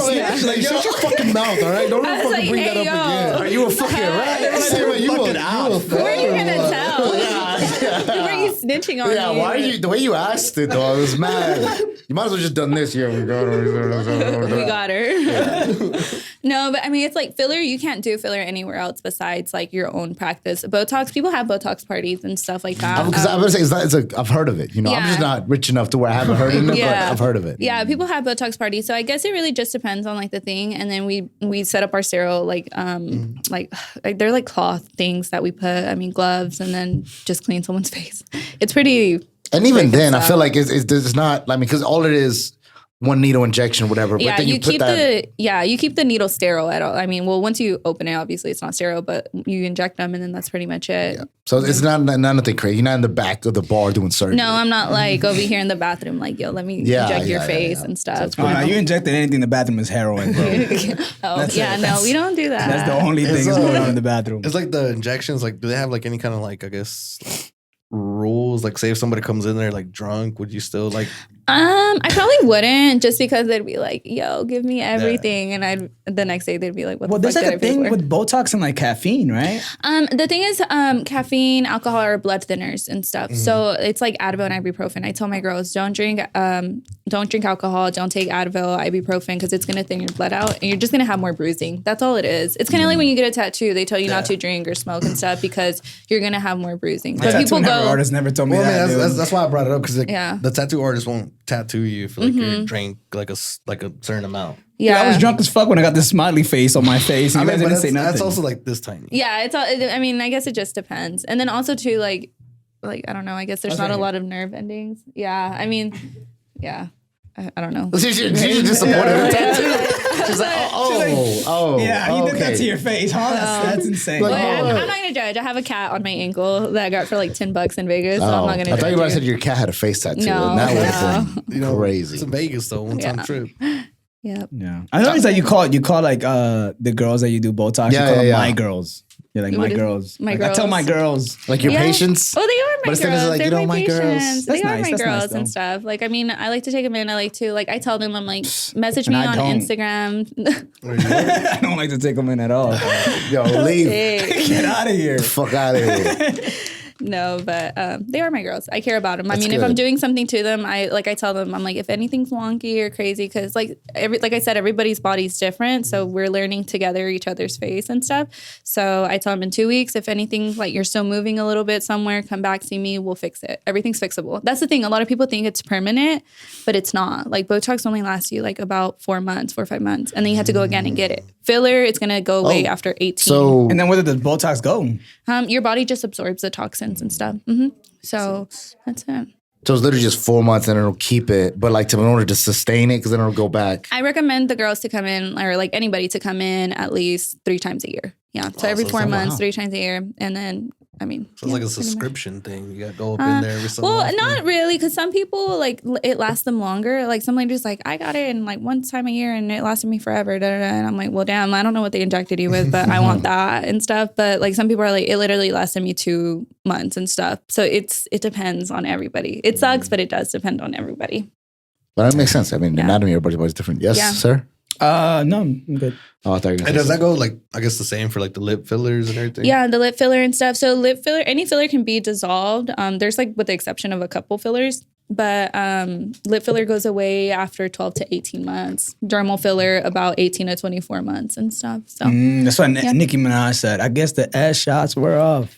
So, yeah. Like, shut your fucking mouth, all right? Don't I ever was fucking like, bring hey, that yo. up again. Are you a fucking rat? You Where are you gonna tell? Where are you snitching on Yeah, me? why are you, the way you asked it though, I was mad. You might as well just done this. Yeah, we got her. We got her. No, but I mean, it's like filler. You can't do filler anywhere else besides like your own practice. Botox, people have Botox parties and stuff like that. Because I would say I've heard of it. You know, I'm Yeah. just not rich enough to where I haven't heard of it, but I've heard of it. Yeah, people have Botox parties. So I guess it really just depends on like the thing. And then we set up our sterile like they're like cloth things that we put, I mean gloves, and then just clean someone's face. It's pretty. And even then, I stuff. feel like it's not, I mean, because all it is, one needle injection, whatever. But Yeah, then you you put keep that. you keep the needle sterile at all. I mean, well, once you open it, obviously it's not sterile, but you inject them, and then that's pretty much it. Yeah. So it's not nothing crazy. You're not in the back of the bar doing surgery. No, I'm not like over here in the bathroom, like, yo, let me inject your face and stuff. Oh, no, you injected anything in the bathroom is heroin, bro. Oh, yeah, no, we don't do that. That's the only thing that's going on in the bathroom. It's like the injections, like, do they have like any kind of like, I guess, like, rules? Like, say if somebody comes in there like drunk, would you still like? I probably wouldn't, just because they'd be like, yo, give me everything. And the next day they'd be like, what Well, the there's fuck like a did I pay thing for? with Botox and like caffeine, right? The thing is, caffeine, alcohol are blood thinners and stuff. So it's like Advil and ibuprofen. I tell my girls, don't drink alcohol, don't take Advil, ibuprofen, because it's gonna thin your blood out, and you're just gonna have more bruising. That's all it is. It's kind of like when you get a tattoo, they tell you not to drink or smoke and stuff because you're gonna have more bruising. But people go, Artists never told me Well, that. I mean, dude. that's why I brought it up, because like, Yeah. the tattoo artist won't tattoo you if like you drink like a certain amount. I was drunk as fuck when I got this smiley face on my face. And you guys but didn't say nothing. that's also like this tiny. Yeah, it's all. I mean, I guess it just depends. And then also too, like I don't know. I guess there's not a lot of nerve endings. Yeah, I mean, yeah, I don't know. She's disappointed in the tattoo. She's like, oh. Yeah, you did that okay. to your face, huh? That's insane. Like, But oh. I'm not gonna judge. I have a cat on my ankle that I got for like $10 in Vegas, so I'm not gonna. I thought you judge were about to say your cat had a face tattoo. No, and that would have been You know, crazy. It's in Vegas though, one time trip. Yep. Yeah, I noticed that you call like the girls that you do Botox. Yeah, you call them yeah. my girls. You're like my What is- girls. my Like, I tell my girls. Like your Yeah. patients. Oh, they are my But instead girls. it's like, They're you know, my girls. patients. That's They are nice. my That's nice, girls and though. stuff. Like, I mean, I like to take them in. I like to, like, I tell them, I'm like, message And me I on don't. Instagram. I don't like to take them in at all. Yo, leave. Hey. Get out of here. The fuck out of here. No, but they are my girls. I care about them. I mean, good. if I'm doing something to them, I tell them, I'm like, if anything's wonky or crazy, because like I said, everybody's body's different, so we're learning together each other's face and stuff. So I tell them in 2 weeks, if anything, like you're still moving a little bit somewhere, come back, see me, we'll fix it. Everything's fixable. That's the thing. A lot of people think it's permanent, but it's not. Like Botox only lasts you like about 4 months, 4 or 5 months, and then you have to go again and get it. Filler, it's gonna go away after 18. So And then where did the Botox go? Your body just absorbs the toxins and stuff. So that's it. So it's literally just 4 months and it'll keep it, but like in order to sustain it, because then it'll go back. I recommend the girls to come in, or like anybody to come in at least 3 times a year. Yeah, so every 4 months, 3 times a year, and then I mean, So it's like a subscription thing. You got to go up in there every so often. not really, because some people like it lasts them longer. Like some ladies like, I got it in like one time a year and it lasted me forever. And I'm like, well, damn, I don't know what they injected you with, but I want that and stuff. But like some people are like, it literally lasted me 2 months and stuff. So it depends on everybody. It sucks, but it does depend on everybody. But that makes sense. I mean, anatomy, everybody's body's different. Yes, sir? No, I'm good. Oh, I thought you were gonna And say does that go like, I guess the same for like the lip fillers and everything? Yeah, the lip filler and stuff. So lip filler, any filler can be dissolved. There's like, with the exception of a couple fillers, but lip filler goes away after 12 to 18 months. Dermal filler about 18 to 24 months and stuff. So That's what Nicki Minaj said. I guess the ass shots were off.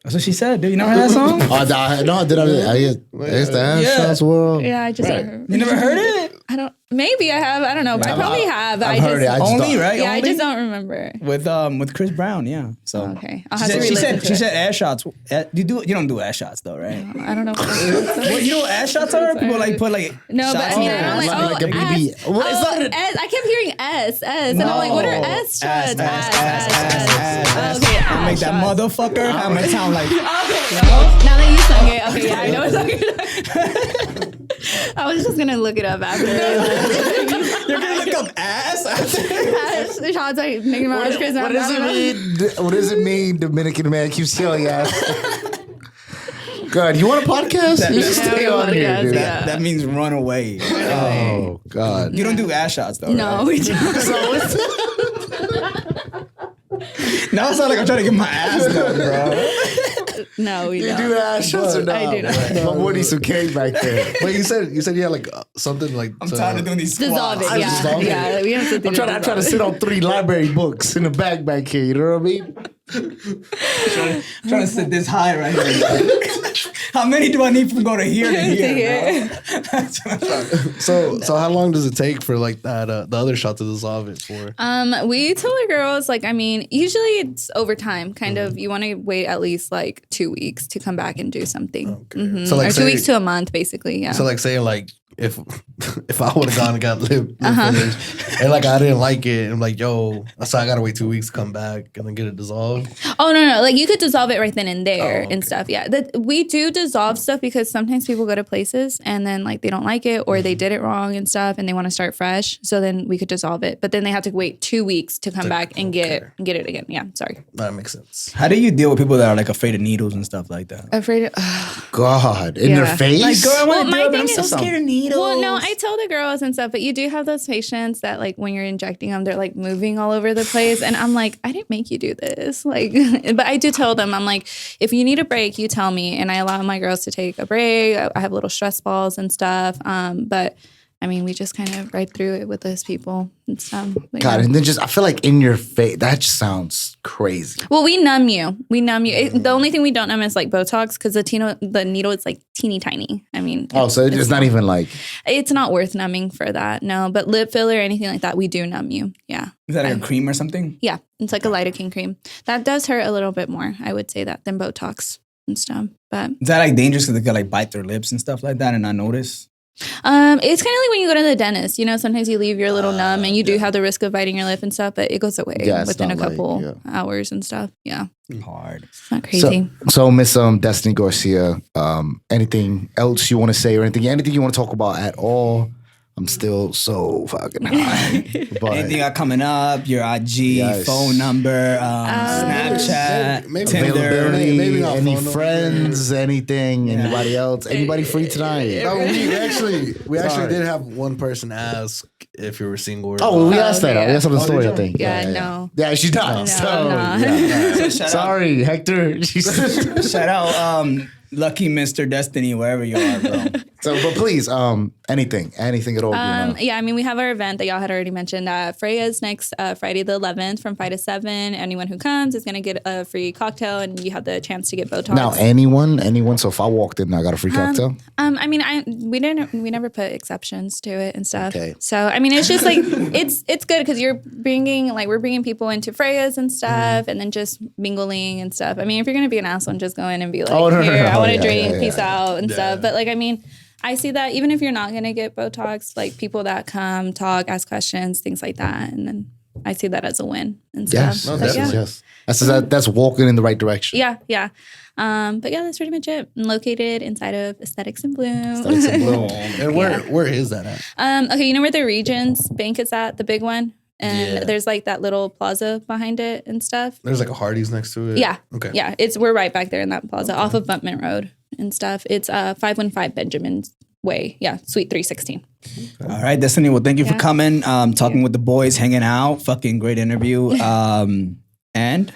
That's what she said. Do you know that song? no, I did. It's the ass shots world. yeah, I just You never heard it? I don't. Maybe I have. I don't know. But I probably have. I've heard it. I just Only, don't- right? Yeah, I Only? just don't remember. With Chris Brown, yeah. So Okay, I'll have to she re-listen said to she it. said ass shots. You don't do ass shots though, right? I don't know. Well, you know what ass shots are? People like put like No, but shots I mean, in I their don't ass. like. like a BB. Oh, What is that? S. I kept hearing S, and I'm like, what are S shots? Ass. Okay, I make that shots. motherfucker. I make it sound like Okay, now that you sung it, okay, yeah, I know what you're talking about. I was just gonna look it up after. you're gonna look up ass after. The shots like making my eyes crazy. What does it mean? What does it mean? Dominican man keeps yelling ass. God, you want a podcast? You just stay Yeah, on here, podcast, dude. yeah. That means run away. Oh God. You don't do ass shots though. No, right? we don't. Now it sounds like I'm trying to get my ass done, bro. No, we You don't. do ass shots or not? I do not. My boy needs some cake back there. Wait, you said you had like something like. I'm tired of doing these Dissolve squats. it, yeah, dissolve it. yeah. We have something I'm trying to sit on 3 library books in the back here. You know what I mean? Trying to sit this high right here. How many do I need from go to here to here? So how long does it take for like that the other shot to dissolve it for? We tell the girls, like, I mean, usually it's over time, kind of. You want to wait at least like 2 weeks to come back and do something. Okay. So like or 2 weeks to a month, basically. Yeah. So like saying like if I would have gone and got lip fillers and like I didn't like it, I'm like, yo, so I gotta wait 2 weeks to come back and then get it dissolved. Oh no, like you could dissolve it right then and there okay. and stuff. Yeah, we do dissolve stuff because sometimes people go to places and then like they don't like it or they did it wrong and stuff and they want to start fresh. So then we could dissolve it, but then they have to wait 2 weeks to come back and get it again. Yeah, sorry. That makes sense. How do you deal with people that are like afraid of needles and stuff like that? Afraid of. God, in Yeah. their face? Like, girl, I want to Well, do my it, but I'm thing so is- scared of needles. Well, no, I tell the girls and stuff, but you do have those patients that like when you're injecting them, they're like moving all over the place. And I'm like, I didn't make you do this. Like, but I do tell them, I'm like, if you need a break, you tell me. And I allow my girls to take a break. I have little stress balls and stuff. But I mean, we just kind of ride through it with those people and stuff. But, God, yeah. and then just, I feel like in your face, that just sounds crazy. Well, we numb you. The only thing we don't numb is like Botox because the needle is like teeny tiny. I mean, Oh, so it's not even like, it's not worth numbing for that. No, but lip filler or anything like that, we do numb you. Yeah. Is that like a cream or something? Yeah, it's like a lidocaine cream. That does hurt a little bit more, I would say that, than Botox and stuff. But Is that like dangerous because they could like bite their lips and stuff like that and not notice? it's kind of like when you go to the dentist. You know, sometimes you leave your little numb and you do have the risk of biting your lip and stuff, but it goes away Yeah, it's within a not like- couple yeah. hours and stuff. Yeah, Hard. it's not crazy. so Miss Destiny Garcia, anything else you want to say or anything you want to talk about at all I'm still so fucking high. But Anything got coming up? Your IG, Yes. phone number, Snapchat, maybe Tinder. availability, Maybe not any phone number. friends, anything, anybody else, anybody free tonight? No, we actually Sorry. did have one person ask if you were single. Or Oh, well, we not. asked that. yeah. We asked on the story, did I think. Yeah, no. Yeah, she's not. No, so, I'm not. yeah. So shout out- Sorry, Hector. Shout out, Lucky Mr. Destiny, wherever you are, bro. So, but please, anything at all. Yeah, I mean, we have our event that y'all had already mentioned. Freya's next Friday the 11th from 5 to 7. Anyone who comes is going to get a free cocktail, and you have the chance to get Botox. Now, anyone. So if I walked in, I got a free cocktail. I mean, we never put exceptions to it and stuff. Okay. So I mean, it's just like it's good because we're bringing people into Freya's and stuff, and then just mingling and stuff. I mean, if you're gonna be an asshole, just go in and be like, Oh, no, no, here, no. I want to Yeah, drink, yeah, peace yeah. out and stuff. But like, I mean, I see that even if you're not gonna get Botox, like people that come, talk, ask questions, things like that, and then I see that as a win and Yes, stuff. No, But yes, definitely. yes. That's walking in the right direction. yeah. But yeah, that's pretty much it. I'm located inside of Aesthetics in Bloom. Aesthetics in Bloom. And where is that at? Okay, you know where the Regions Bank is at, the big one? And Yeah. there's like that little plaza behind it and stuff. There's like a Hardee's next to it. Yeah. Okay. Yeah, we're right back there in that plaza off of Bumpman Road and stuff. It's 515 Benjamin's Way. Yeah, Suite 316. All right, Destiny. Well, thank you for Yeah. coming. Talking with the boys, hanging out. Fucking great interview. And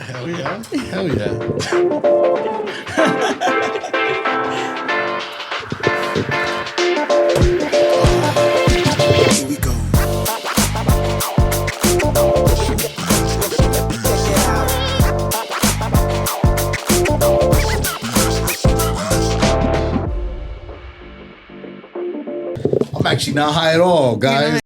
Hell yeah. Hell yeah. Here we go. I'm actually not high at all, guys.